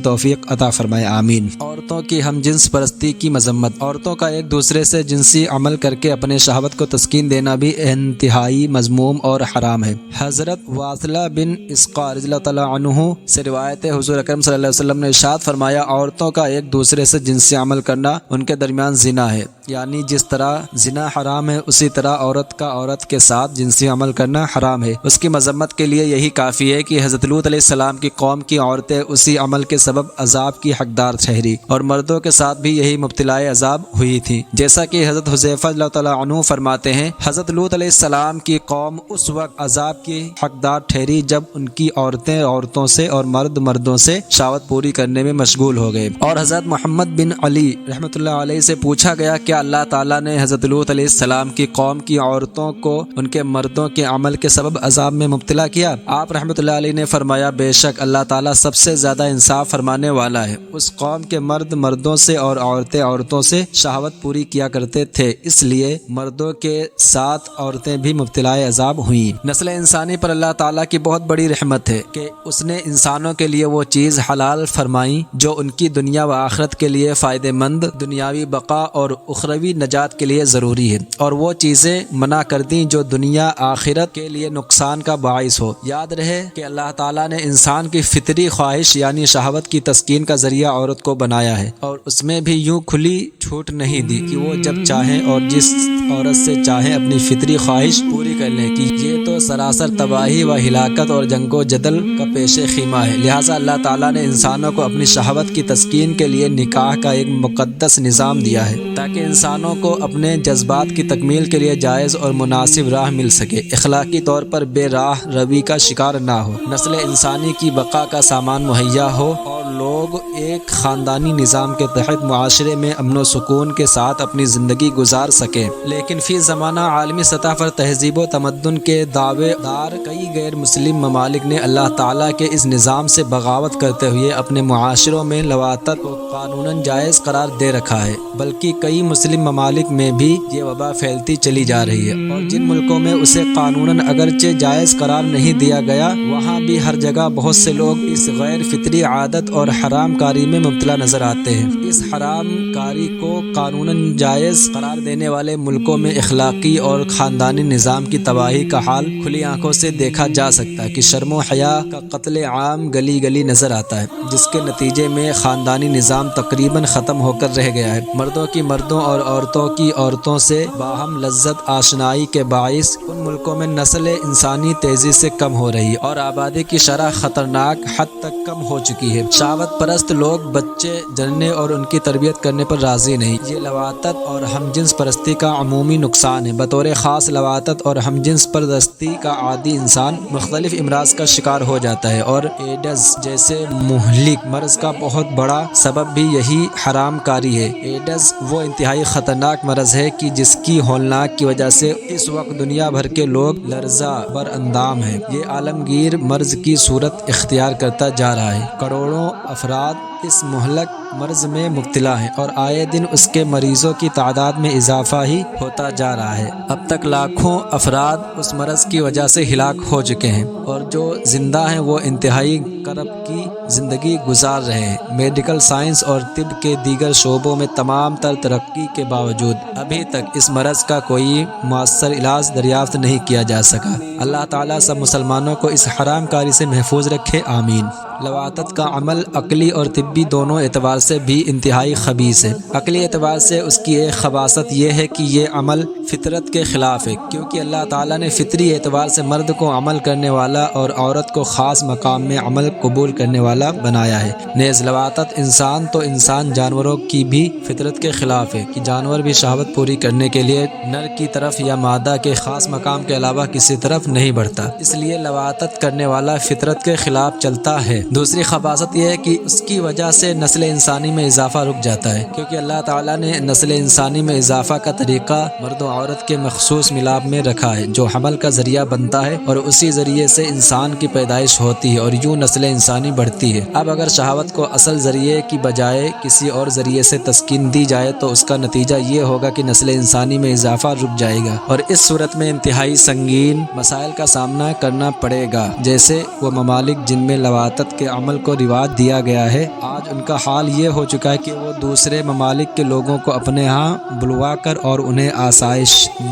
توفیق عطا فرمائے، آمین۔ عورتوں کی ہم جنس پرستی کی مذمت۔ عورتوں کا ایک دوسرے سے جنسی عمل کر کے اپنے شہوت کو تسکین دینا بھی انتہائی مذموم اور حرام ہے۔ حضرت واصلہ بن اسقا رضی اللہ تعالیٰ عنہ سے روایت ہے، حضور اکرم صلی اللہ علیہ وسلم نے ارشاد فرمایا عورتوں کا ایک دوسرے سے جنسی عمل کرنا ان کے درمیان زنا ہے، یعنی جس طرح زنا حرام ہے اسی طرح عورت کا عورت کے ساتھ جنسی عمل کرنا حرام ہے۔ اس کی مذمت کے لیے یہی کافی ہے کہ حضرت لوط علیہ السلام کی قوم کی عورتیں اسی عمل کے سبب عذاب کی حقدار ٹھہری اور مردوں کے ساتھ بھی یہی مبتلا عذاب ہوئی تھی، جیسا کہ حضرت حذیفہ رضی اللہ تعالیٰ عنہ فرماتے ہیں حضرت لوط علیہ السلام کی قوم اس وقت عذاب کی حقدار ٹھہری جب ان کی عورتیں عورتوں سے اور مرد مردوں سے شہوت پوری کرنے میں مشغول ہو گئے۔ اور حضرت محمد بن علی رحمۃ اللہ علیہ سے پوچھا گیا کیا اللہ تعالیٰ نے حضرت لوط علیہ السلام کی قوم کی عورتوں کو ان کے مردوں کے عمل کے سبب عذاب میں مبتلا کیا؟ آپ رحمۃ اللہ علیہ نے فرمایا بے شک اللہ تعالیٰ سب سے زیادہ انصاف فرمانے والا ہے، اس قوم کے مرد مردوں سے اور عورتیں عورتوں سے شہوت پوری کیا کرتے تھے، اس لیے مردوں کے ساتھ عورتیں بھی مبتلا عذاب ہوئیں۔ نسل انسانی پر اللہ تعالیٰ کی بہت بڑی رحمت ہے کہ اس نے انسانوں کے لیے وہ چیز حلال فرمائی جو ان کی دنیا و آخرت کے لیے فائدہ مند، دنیاوی بقا اور اخروی نجات کے لیے ضروری ہے، اور وہ چیزیں منع کر دیں جو دنیا آخرت کے لیے نقصان کا باعث ہو۔ یاد رہے کہ اللہ تعالیٰ نے انسان کی فطری خواہش یعنی شہوت کی تسکین کا ذریعہ عورت کو بنایا ہے، اور اس میں بھی یوں کھلی چھوٹ نہیں دی کہ وہ جب چاہیں اور جس عورت سے چاہیں اپنی فطری خواہش پوری کر لیں، کہ یہ تو سراسر تباہی و ہلاکت اور جنگ و جدل کا پیش خیمہ ہے۔ لہٰذا اللہ تعالیٰ نے انسانوں کو اپنی شہوت کی تسکین کے لیے نکاح کا ایک مقدس نظام دیا ہے تاکہ انسانوں کو اپنے جذبات کی تکمیل کے لیے جائز اور مناسب راہ مل سکے، اخلاقی طور پر بے راہ روی کا شکار نہ ہو، نسل انسانی کی بقا کا سامان مہیا ہو اور لوگ ایک خاندانی نظام کے تحت معاشرے میں امن و سکون کے ساتھ اپنی زندگی گزار سکیں۔ لیکن فی زمانہ عالمی سطح پر تہذیب و تمدن کے دعوے دار کئی غیر مسلم ممالک نے اللہ تعالیٰ کے اس نظام سے بغاوت کرتے ہوئے اپنے معاشروں میں لواطت کو قانوناً جائز قرار دے رکھا ہے، بلکہ کئی مسلم ممالک میں بھی یہ وبا پھیلتی چلی جا رہی ہے، اور جن ملکوں میں اسے قانوناً اگرچہ جائز قرار نہیں دیا گیا وہاں بھی ہر جگہ بہت سے لوگ اس غیر فطری عادت اور حرام کاری میں مبتلا نظر آتے ہیں۔ اس حرام کاری کو قانوناً جائز قرار دینے والے ملکوں میں اخلاقی اور خاندانی نظام کی تباہی کا حال کھلی آنکھوں سے دیکھا جا سکتا ہے کہ شرم و حیا کا قتل عام گلی گلی نظر آتا ہے، جس کے نتیجے میں خاندانی نظام تقریباً ختم ہو کر رہ گیا ہے۔ مردوں کی مردوں اور عورتوں کی عورتوں سے باہم لذت آشنائی کے باعث ان ملکوں میں نسل انسانی تیزی سے کم ہو رہی ہے اور آبادی کی شرح خطرناک حد تک کم ہو چکی ہے۔ شہوت پرست لوگ بچے جننے اور ان کی تربیت کرنے پر راضی نہیں۔ یہ لواطت اور ہم جنس پرستی کا عمومی نقصان ہے۔ بطور خاص لواطت اور ہم جنس پرستی کا عادی انسان مختلف امراض کا شکار ہو جاتا ہے، اور ایڈز جیسے مہلک مرض کا بہت بڑا سبب بھی یہی حرام کاری ہے۔ ایڈز وہ انتہائی خطرناک مرض ہے کہ جس کی ہولناک کی وجہ سے اس وقت دنیا بھر کے لوگ لرزہ بر اندام ہیں۔ یہ عالمگیر مرض کی صورت اختیار کرتا جا رہا ہے۔ کروڑوں افراد اس مہلک مرض میں مبتلا ہیں اور آئے دن اس کے مریضوں کی تعداد میں اضافہ ہی ہوتا جا رہا ہے۔ اب تک لاکھوں افراد اس مرض کی وجہ سے ہلاک ہو چکے ہیں، اور جو زندہ ہیں وہ انتہائی کرب کی زندگی گزار رہے ہیں۔ میڈیکل سائنس اور طب کے دیگر شعبوں میں تمام تر ترقی کے باوجود ابھی تک اس مرض کا کوئی مؤثر علاج دریافت نہیں کیا جا سکا۔ اللہ تعالیٰ سب مسلمانوں کو اس حرام کاری سے محفوظ رکھے، آمین۔ لواطت کا عمل عمل عقلی اور طبی دونوں اعتبار سے بھی انتہائی خبیث ہے۔ عقلی اعتبار سے اس کی ایک خباثت یہ ہے کہ یہ عمل فطرت کے خلاف ہے، کیونکہ اللہ تعالیٰ نے فطری اعتبار سے مرد کو عمل کرنے والا اور عورت کو خاص مقام میں عمل قبول کرنے والا بنایا ہے۔ نیز لواطت انسان جانوروں کی بھی فطرت کے خلاف ہے کہ جانور بھی شہوت پوری کرنے کے لیے نر کی طرف یا مادہ کے خاص مقام کے علاوہ کسی طرف نہیں بڑھتا، اس لیے لواطت کرنے والا فطرت کے خلاف چلتا ہے۔ دوسری خباثت یہ ہے کہ اس کی وجہ سے نسل انسانی میں اضافہ رک جاتا ہے، کیونکہ اللہ تعالیٰ نے نسل انسانی میں اضافہ کا طریقہ مرد و عورت کے مخصوص ملاپ میں رکھا ہے جو حمل کا ذریعہ بنتا ہے اور اسی ذریعے سے انسان کی پیدائش ہوتی ہے اور یوں نسل انسانی بڑھتی ہے۔ اب اگر شہوت کو اصل ذریعے کی بجائے کسی اور ذریعے سے تسکین دی جائے تو اس کا نتیجہ یہ ہوگا کہ نسل انسانی میں اضافہ رک جائے گا، اور اس صورت میں انتہائی سنگین مسائل کا سامنا کرنا پڑے گا، جیسے وہ ممالک جن میں لواطت کے عمل کو رواج دیا گیا ہے، آج ان کا حال یہ ہو چکا ہے کہ وہ دوسرے ممالک کے لوگوں کو اپنے ہاں بلوا کر اور انہیں آسائش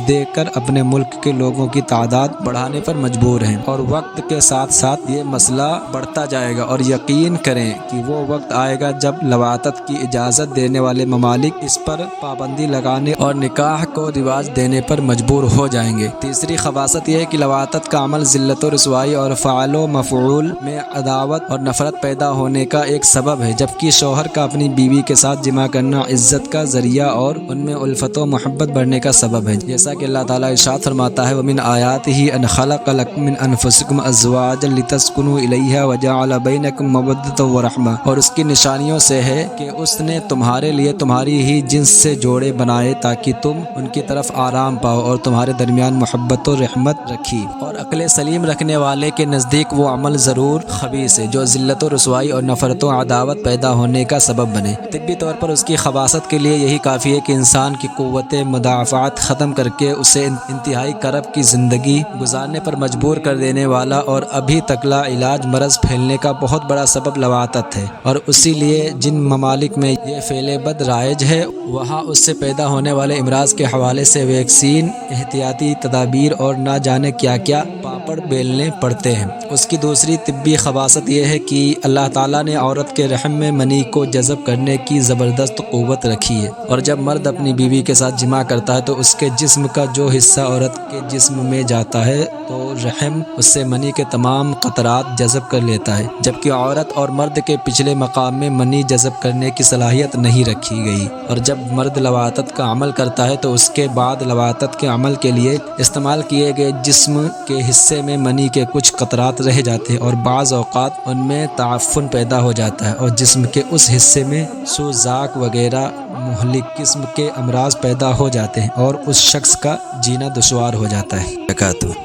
دے کر اپنے ملک کے لوگوں کی تعداد بڑھانے پر مجبور ہیں، اور وقت کے ساتھ ساتھ یہ مسئلہ بڑھتا جائے گا، اور یقین کریں کہ وہ وقت آئے گا جب لواطت کی اجازت دینے والے ممالک اس پر پابندی لگانے اور نکاح کو رواج دینے پر مجبور ہو جائیں گے۔ تیسری خباثت یہ ہے کہ لواطت کا عمل ذلت و رسوائی اور فعل و مفعول میں عداوت اور نفرت پیدا ہونے کا ایک سبب ہے، جبکہ شوہر کا اپنی بیوی کے ساتھ جماع کرنا عزت کا ذریعہ اور ان میں الفت و محبت بڑھنے کا سبب ہے، جیسا کہ اللہ تعالیٰ ارشاد فرماتا ہے وَمِنْ آیَاتِهِ أَنْ خَلَقَ لَكُم مِّنْ أَنفُسِكُمْ أَزْوَاجًا لِتَسْكُنُوا إِلَيْهَا وَجَعَلَ بَيْنَكُم مَّوَدَّةً وَرَحْمَةً، اور اس کی نشانیوں سے ہے کہ اس نے تمہارے لیے تمہاری ہی جنس سے جوڑے بنائے تاکہ تم ان کی طرف آرام پاؤ، اور تمہارے درمیان محبت و رحمت رکھی۔ اور عقل سلیم رکھنے والے کے نزدیک وہ عمل ضرور خبیث ہے جو ذلت و رسوائی اور نفرت و عداوت پیدا ہونے کا سبب بنے۔ طبی طور پر اس کی خباثت کے لیے یہی کافی ہے کہ انسان کی قوت مدافعت ختم کر کے اسے انتہائی کرب کی زندگی گزارنے پر مجبور کر دینے والا اور ابھی تک لا علاج مرض پھیلنے کا بہت بڑا سبب لواطت ہے، اور اسی لیے جن ممالک میں یہ فعل بد رائج ہے وہاں اس سے پیدا ہونے والے امراض کے حوالے سے ویکسین، احتیاطی تدابیر اور نہ جانے کیا کیا پاپڑ بیلنے پڑتے ہیں۔ اس کی دوسری طبی خباثت یہ ہے کہ اللہ تعالیٰ نے عورت کے رحم میں منی کو جذب کرنے کی زبردست قوت رکھی ہے، اور جب مرد اپنی بیوی کے ساتھ جماع کرتا ہے تو اس کے جسم کا جو حصہ عورت کے جسم میں جاتا ہے تو رحم اس سے منی کے تمام قطرات جذب کر لیتا ہے، جبکہ عورت اور مرد کے پچھلے مقام میں منی جذب کرنے کی صلاحیت نہیں رکھی گئی، اور جب مرد لواطت کا عمل کرتا ہے تو اس کے بعد لواطت کے عمل کے لیے استعمال کیے گئے جسم کے حصے میں منی کے کچھ قطرات رہ جاتے ہیں، اور بعض اوقات ان میں تعفن پیدا ہو جاتا ہے اور جسم کے اس حصے میں سوزاک وغیرہ مہلک قسم کے امراض پیدا ہو جاتے ہیں اور اس شخص کا جینا دشوار ہو جاتا ہے۔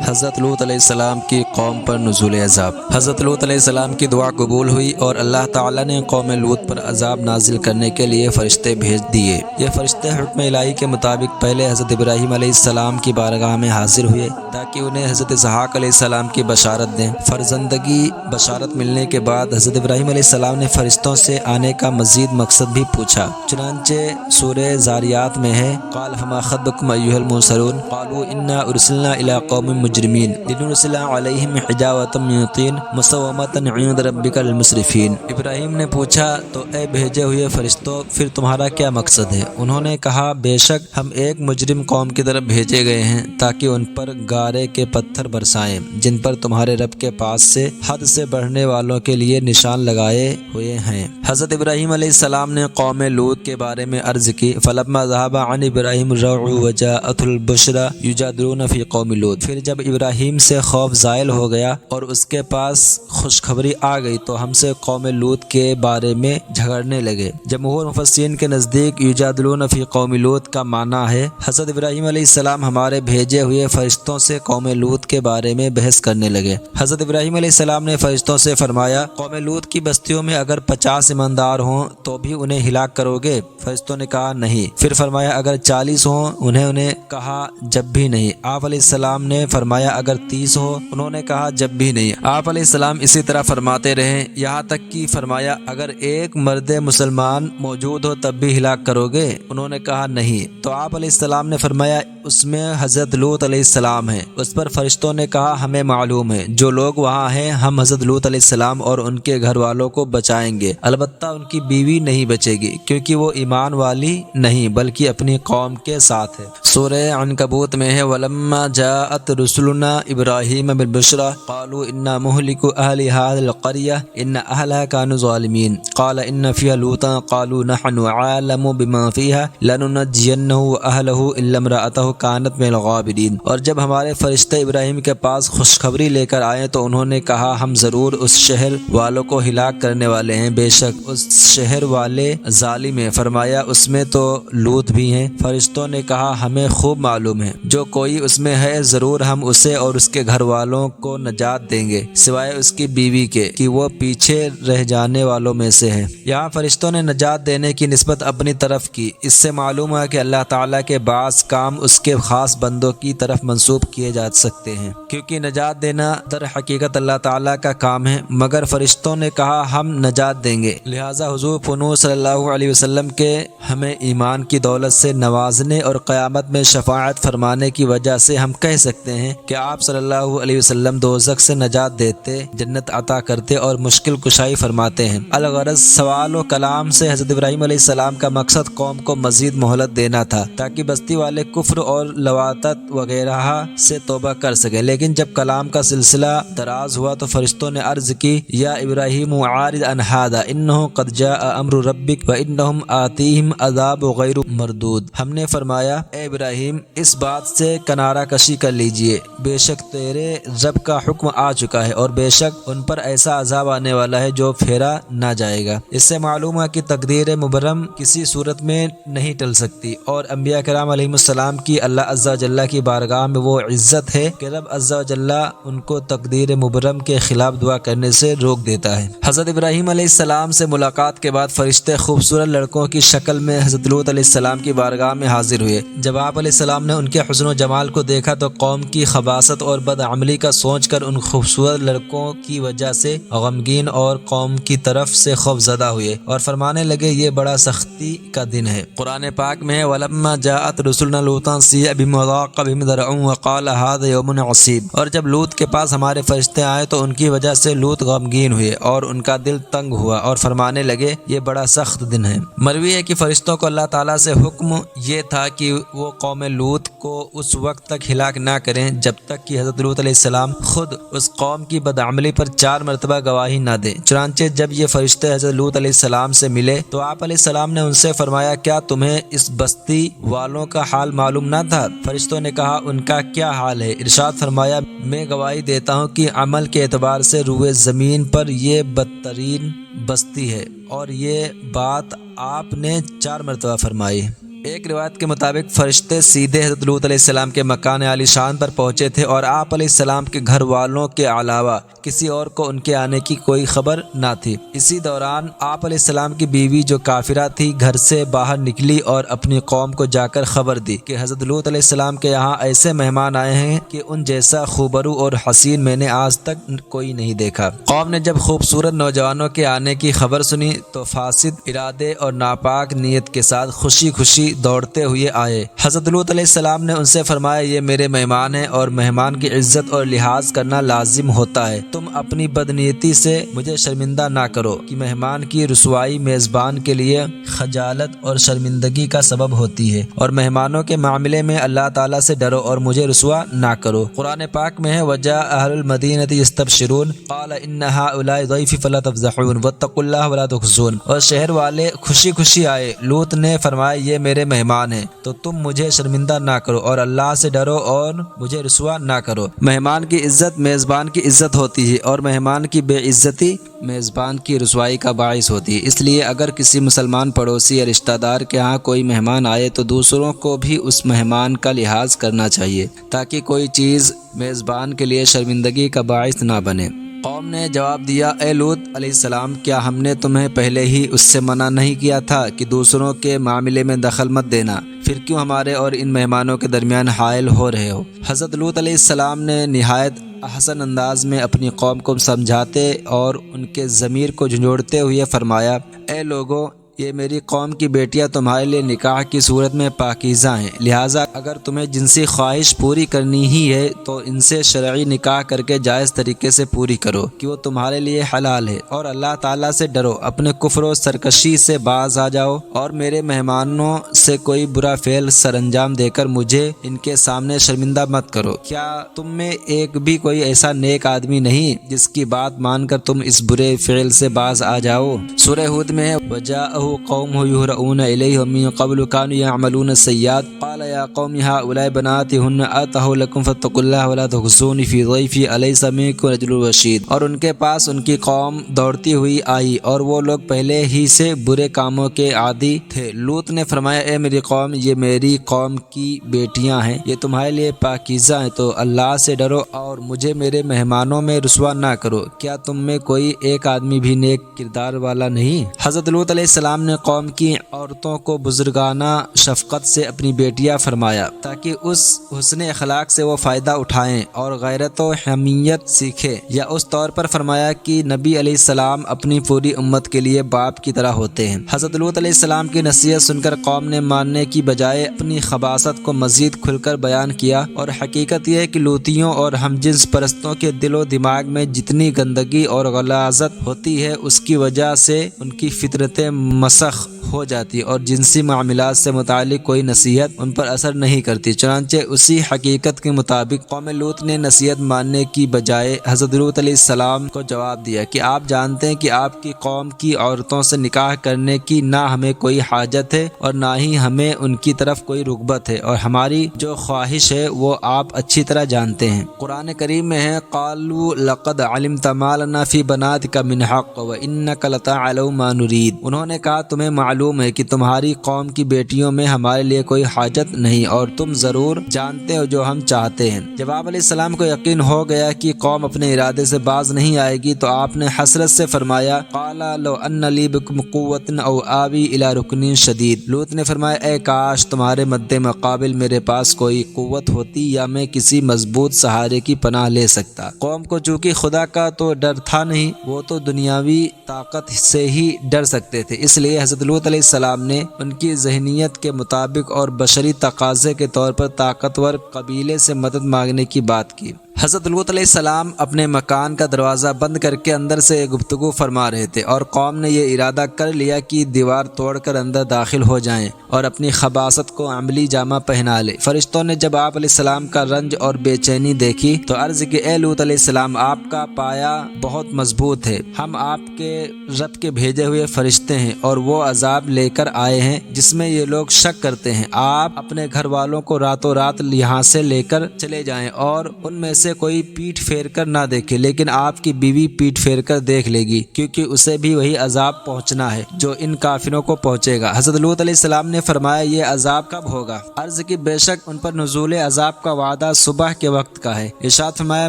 حضرت لوط علیہ السلام کی قوم پر نزول عذاب۔ حضرت لوط علیہ السلام کی دعا قبول ہوئی اور اللہ تعالیٰ نے قوم لوط پر عذاب نازل کرنے کے لیے فرشتے بھیج دیے۔ یہ فرشتے حکم الہی کے مطابق پہلے حضرت ابراہیم علیہ السلام کی بارگاہ میں حاضر ہوئے تاکہ انہیں حضرت اسحاق علیہ السلام کی بشارت دیں۔ فرزندگی بشارت ملنے کے بعد حضرت ابراہیم علیہ السلام نے فرشتوں سے آنے کا مزید مقصد بھی پوچھا، چنانچہ سورہ زاریات میں ہے قال فما خطبکم ایھا المرسلون قالوا انا ارسلنا الی قوم مجرمین لنرسل علیہم حجارۃ من طین مسومۃ عند ربک للمسرفین۔ ابراہیم نے پوچھا تو اے بھیجے ہوئے فرشتوں پھر تمہارا کیا مقصد ہے؟ انہوں نے کہا بے شک ہم ایک مجرم قوم کی طرف بھیجے گئے ہیں تاکہ ان پر گارے کے پتھر برسائیں جن پر تمہارے رب کے پاس سے حد سے بڑھنے والوں کے لیے نشان لگائے ہوئے ہیں۔ حضرت ابراہیم علیہ السلام نے قوم لوط کے بارے میں عرض کی فلما ذهب عن ابراہیم الروع وجاءته البشرى یجادلون فی قوم لوط، پھر جب ابراہیم سے خوف زائل ہو گیا اور اس کے پاس خوشخبری آ گئی تو ہم سے قوم لوط کے بارے میں جھگڑنے لگے۔ جمہور مفسرین کے نزدیک یجادلون فی قوم لوط کا معنی ہے حضرت ابراہیم علیہ السلام ہمارے بھیجے ہوئے فرشتوں سے قوم لوط کے بارے میں بحث کرنے لگے۔ حضرت ابراہیم علیہ السلام نے فرشتوں سے فرمایا قوم لوط کی بستیوں میں اگر 50 ایماندار ہوں تو بھی انہیں ہلاک کرو گے؟ فرشتوں نے کہا نہیں۔ پھر فرمایا اگر 40 ہوں؟ انہوں نے کہا جب بھی نہیں۔ آپ علیہ السلام نے فرمایا اگر 30 ہو؟ انہوں نے کہا جب بھی نہیں۔ آپ علیہ السلام اسی طرح فرماتے رہے یہاں تک کہ فرمایا اگر ایک مرد مسلمان موجود ہو تب بھی ہلاک کرو گے؟ انہوں نے کہا نہیں۔ تو آپ علیہ السلام نے فرمایا اس میں حضرت لوط علیہ السلام ہیں۔ اس پر فرشتوں نے کہا ہمیں معلوم ہے جو لوگ وہاں ہیں ہم حضرت لوط علیہ السلام اور ان کے گھر والوں کو بچائیں گے، البتہ ان کی بیوی نہیں بچے گی کیونکہ وہ ایمان والی نہیں بلکہ اپنی قوم کے ساتھ ہے۔ سورہ عنکبوت میں ہے وَلَمَّا جَاءَتْ رُسُلُنَا إِبْرَاهِيمَ بِالْبُشْرَىٰ قَالُوا إِنَّا مُهْلِكُو أَهْلِ هَٰذِهِ الْقَرْيَةِ إِنَّ أَهْلَهَا كَانُوا ظَالِمِينَ قَالَ إِنَّ فِيهَا لُوطًا قَالُوا نَحْنُ أَعْلَمُ بِمَا فِيهَا لَنُنَجِّيَنَّهُ وَأَهْلَهُ إِلَّا امْرَأَتَهُ كَانَتْ مِنَ الْغَابِرِينَ۔ اور جب ہمارے فرشتے ابراہیم کے پاس خوشخبری لے کر آئے تو انہوں نے کہا ہم ضرور اس شہر والوں کو ہلاک کرنے والے ہیں، بے شک اس شہر والے ظالم ہیں۔ فرمایا اس میں تو لوط بھی ہیں۔ فرشتوں نے کہا ہمیں خوب معلوم ہے جو کوئی اس میں ہے ضرور ہم اسے اور اس کے گھر والوں کو نجات دیں گے سوائے اس کی بیوی کے کہ وہ پیچھے رہ جانے والوں میں سے ہے۔ یہاں فرشتوں نے نجات دینے کی نسبت اپنی طرف کی۔ اس سے معلوم ہے کہ اللہ تعالیٰ کے بعض کام اس کے خاص بندوں کی طرف منسوب کیے جا سکتے ہیں کیونکہ نجات دینا در حقیقت اللہ تعالیٰ کا کام ہے، مگر فرشتوں نے کہا ہم نجات دیں گے، لہٰذا حضور پنو صلی اللہ علیہ وسلم کے ہمیں ایمان کی دولت سے نوازنے اور قیامت میں شفاعت فرمانے کی وجہ سے ہم کہہ سکتے ہیں کہ آپ صلی اللہ علیہ وسلم دوزخ سے نجات دیتے، جنت عطا کرتے اور مشکل کشائی فرماتے ہیں۔ الغرض سوال و کلام سے حضرت ابراہیم علیہ السلام کا مقصد قوم کو مزید مہلت دینا تھا تاکہ بستی والے کفر اور لواطت وغیرہ سے توبہ کر سکیں، لیکن جب کلام کا سلسلہ دراز ہوا تو فرشتوں نے عرض کی یا ابراہیم عارض عن ھذا انہ قد جاء امر ربک وانہم آتیہم عذاب غیر مردود۔ ہم نے فرمایا اے ابراہیم اس بات سے کنارہ کشی کر لیجئے، بے شک تیرے رب کا حکم آ چکا ہے اور بے شک ان پر ایسا عذاب آنے والا ہے جو پھیرا نہ جائے گا۔ اس سے معلوم ہے کہ تقدیر مبرم کسی صورت میں نہیں ٹل سکتی اور انبیاء کرام علیہ السلام کی اللہ عز و جل کی بارگاہ میں وہ عزت ہے کہ رب عز و جل ان کو تقدیر مبرم کے خلاف دعا کرنے سے روک دیتا ہے۔ حضرت ابراہیم علیہ السلام سے ملاقات کے بعد فرشتے خوبصورت لڑکوں کی شکل میں حضرت لوط علیہ السلام کی بارگاہ میں حاضر ہوئے۔ جب آپ علیہ السلام نے ان کے حسن و جمال کو دیکھا تو قوم کی خباثت اور بدعملی کا سوچ کر ان خوبصورت لڑکوں کی وجہ سے غمگین اور قوم کی طرف سے خوف زدہ ہوئے اور فرمانے لگے یہ بڑا سختی کا دن ہے۔ قرآن پاک میں وَلَمَّا جَاءَتْ رُسُلُنَا لُوطًا سِیَّ بِهِمْ وَضَاقَ بِهِمْ ذَرْعُهُمْ وَقَالَ هَٰذَا يَوْمٌ عَصِیبٌ۔ اور جب لوط کے پاس ہمارے فرشتے آئے تو ان کی وجہ سے لوط غمگین ہوئے اور ان کا دل تنگ ہوا اور فرمانے لگے یہ بڑا سخت دن ہے۔ مروی ہے کہ فرشتوں کو اللہ تعالیٰ سے حکم یہ تھا کہ وہ قوم لوط کو اس وقت تک ہلاک نہ کریں جب تک کہ حضرت لوط علیہ السلام خود اس قوم کی بدعملی پر 4 مرتبہ گواہی نہ دیں۔ چنانچہ جب یہ فرشتے حضرت لوط علیہ السلام سے ملے تو آپ علیہ السلام نے ان سے فرمایا کیا تمہیں اس بستی والوں کا حال معلوم نہ تھا؟ فرشتوں نے کہا ان کا کیا حال ہے؟ ارشاد فرمایا میں گواہی دیتا ہوں کہ عمل کے اعتبار سے روئے زمین پر یہ بدترین بستی ہے، اور یہ بات آپ نے 4 مرتبہ فرمائی۔ ایک روایت کے مطابق فرشتے سیدھے حضرت لوط علیہ السلام کے مکان عالی شان پر پہنچے تھے اور آپ علیہ السلام کے گھر والوں کے علاوہ کسی اور کو ان کے آنے کی کوئی خبر نہ تھی۔ اسی دوران آپ علیہ السلام کی بیوی جو کافرہ تھی گھر سے باہر نکلی اور اپنی قوم کو جا کر خبر دی کہ حضرت لوط علیہ السلام کے یہاں ایسے مہمان آئے ہیں کہ ان جیسا خوبرو اور حسین میں نے آج تک کوئی نہیں دیکھا۔ قوم نے جب خوبصورت نوجوانوں کے آنے کی خبر سنی تو فاسد ارادے اور ناپاک نیت کے ساتھ خوشی خوشی دوڑتے ہوئے آئے۔ حضرت لوط علیہ السلام نے ان سے فرمایا یہ میرے مہمان ہیں اور مہمان کی عزت اور لحاظ کرنا لازم ہوتا ہے، تم اپنی بدنیتی سے مجھے شرمندہ نہ کرو کہ مہمان کی رسوائی میزبان کے لیے خجالت اور شرمندگی کا سبب ہوتی ہے، اور مہمانوں کے معاملے میں اللہ تعالیٰ سے ڈرو اور مجھے رسوا نہ کرو۔ قرآن پاک میں ہے وَجَاءَ أَهْلُ الْمَدِينَةِ يَسْتَبْشِرُونَ قَالَ إِنَّ هَٰؤُلَاءِ ضَيْفِي فَلَا تَفْضَحُونِ وَاتَّقُوا اللَّهَ وَلَا تُخْزُونِ۔ اور شہر والے خوشی خوشی آئے۔ لوط نے فرمایا یہ میرے مہمان ہیں تو تم مجھے شرمندہ نہ کرو اور اللہ سے ڈرو اور مجھے رسوا نہ کرو۔ مہمان کی عزت میزبان کی عزت ہوتی ہے اور مہمان کی بے عزتی میزبان کی رسوائی کا باعث ہوتی ہے۔ اس لیے اگر کسی مسلمان پڑوسی یا رشتہ دار کے ہاں کوئی مہمان آئے تو دوسروں کو بھی اس مہمان کا لحاظ کرنا چاہیے تاکہ کوئی چیز میزبان کے لیے شرمندگی کا باعث نہ بنے۔ قوم نے جواب دیا اے لوط علیہ السلام کیا ہم نے تمہیں پہلے ہی اس سے منع نہیں کیا تھا کہ دوسروں کے معاملے میں دخل مت دینا، پھر کیوں ہمارے اور ان مہمانوں کے درمیان حائل ہو رہے ہو؟ حضرت لوط علیہ السلام نے نہایت احسن انداز میں اپنی قوم کو سمجھاتے اور ان کے ضمیر کو جھنجھوڑتے ہوئے فرمایا اے لوگو یہ میری قوم کی بیٹیاں تمہارے لیے نکاح کی صورت میں پاکیزہ ہیں، لہٰذا اگر تمہیں جنسی خواہش پوری کرنی ہی ہے تو ان سے شرعی نکاح کر کے جائز طریقے سے پوری کرو کہ وہ تمہارے لیے حلال ہے، اور اللہ تعالیٰ سے ڈرو، اپنے کفر و سرکشی سے باز آ جاؤ، اور میرے مہمانوں سے کوئی برا فعل سر انجام دے کر مجھے ان کے سامنے شرمندہ مت کرو۔ کیا تم میں ایک بھی کوئی ایسا نیک آدمی نہیں جس کی بات مان کر تم اس برے فعل سے باز آ جاؤ؟ سورہ ہود میں ہے وَجَاءَهُ قَوْمُهُ يُهْرَعُونَ إِلَيْهِ وَمِن قَبْلُ كَانُوا يَعْمَلُونَ السَّيِّئَاتِ قَالَ يَا قَوْمِ هَؤُلَاءِ بَنَاتِي هُنَّ أَطْهَرُ لَكُمْ فَاتَّقُوا اللَّهَ وَلَا تُخْزُونِي فِي ضَيْفِي أَلَيْسَ مِنكُمْ رَجُلٌ رَشِيدٌ۔ اور ان کے پاس ان کی قوم دوڑتی ہوئی آئی اور وہ لوگ پہلے ہی سے برے کاموں کے عادی تھے۔ لوط نے فرمایا اے میری قوم، یہ میری قوم کی بیٹیاں ہیں، یہ تمہارے لیے پاکیزہ ہیں، تو اللہ سے ڈرو اور مجھے میرے مہمانوں میں رسوا نہ کرو۔ کیا تم میں کوئی ایک آدمی بھی نیک کردار والا نہیں؟ حضرت لوط علیہ السلام نے قوم کی عورتوں کو بزرگانہ شفقت سے اپنی بیٹیاں فرمایا تاکہ اس حسن اخلاق سے وہ فائدہ اٹھائیں اور غیرت و حمیت سیکھیں، یا اس طور پر فرمایا کہ نبی علیہ السلام اپنی پوری امت کے لیے باپ کی طرح ہوتے ہیں۔ حضرت لوط علیہ السلام کی نصیحت سن کر قوم نے ماننے کی بجائے اپنی خباثت کو مزید کھل کر بیان کیا، اور حقیقت یہ ہے کہ لوطیوں اور ہم جنس پرستوں کے دل و دماغ میں جتنی گندگی اور غلاظت ہوتی ہے اس کی وجہ سے ان کی فطرتیں مسخ ہو جاتی اور جنسی معاملات سے متعلق کوئی نصیحت ان پر اثر نہیں کرتی۔ چنانچہ اسی حقیقت کے مطابق قوم لوط نے نصیحت ماننے کی بجائے حضرت لوط علیہ السلام کو جواب دیا کہ آپ جانتے ہیں کہ آپ کی قوم کی عورتوں سے نکاح کرنے کی نہ ہمیں کوئی حاجت ہے اور نہ ہی ہمیں ان کی طرف کوئی رغبت ہے، اور ہماری جو خواہش ہے وہ آپ اچھی طرح جانتے ہیں۔ قرآن کریم میں ہے قالوا لقد علمت ما لنا فی بناتک من حق وانک لتعلم ما نرید۔ انہوں نے کہا تمہیں معلوم ہے کہ تمہاری قوم کی بیٹیوں میں ہمارے لیے کوئی حاجت نہیں، اور تم ضرور جانتے ہو جو ہم چاہتے ہیں۔ جب آپ علیہ السلام کو یقین ہو گیا کہ قوم اپنے ارادے سے باز نہیں آئے گی تو آپ نے حسرت سے فرمایا قال لو ان لی بکم قوۃ او آوی الی رکن شدید۔ لوط نے فرمایا اے کاش تمہارے مد مقابل میرے پاس کوئی قوت ہوتی یا میں کسی مضبوط سہارے کی پناہ لے سکتا۔ قوم کو چونکہ خدا کا تو ڈر تھا نہیں، وہ تو دنیاوی طاقت سے ہی ڈر سکتے تھے، اس لیے حضرت لوط علیہ السلام نے ان کی ذہنیت کے مطابق اور بشری تقاضے کے طور پر طاقتور قبیلے سے مدد مانگنے کی بات کی۔ حضرت لوط علیہ السلام اپنے مکان کا دروازہ بند کر کے اندر سے گفتگو فرما رہے تھے، اور قوم نے یہ ارادہ کر لیا کہ دیوار توڑ کر اندر داخل ہو جائیں اور اپنی خباثت کو عملی جامہ پہنا لے۔ فرشتوں نے جب آپ علیہ السلام کا رنج اور بے چینی دیکھی تو عرض کی اے لوط علیہ السلام، آپ کا پایا بہت مضبوط ہے، ہم آپ کے رب کے بھیجے ہوئے فرشتے ہیں اور وہ عذاب لے کر آئے ہیں جس میں یہ لوگ شک کرتے ہیں۔ آپ اپنے گھر والوں کو راتوں رات یہاں سے لے کر چلے جائیں اور ان میں سے کوئی پیٹ پھیر کر نہ دیکھے، لیکن آپ کی بیوی پیٹ پھیر کر دیکھ لے گی، کیونکہ اسے بھی وہی عذاب پہنچنا ہے جو ان کافروں کو پہنچے گا۔ حضرت لوط علیہ السلام نے فرمایا یہ عذاب کب ہوگا؟ عرض کی بے شک ان پر نزول عذاب کا وعدہ صبح کے وقت کا ہے۔ ارشاد فرمایا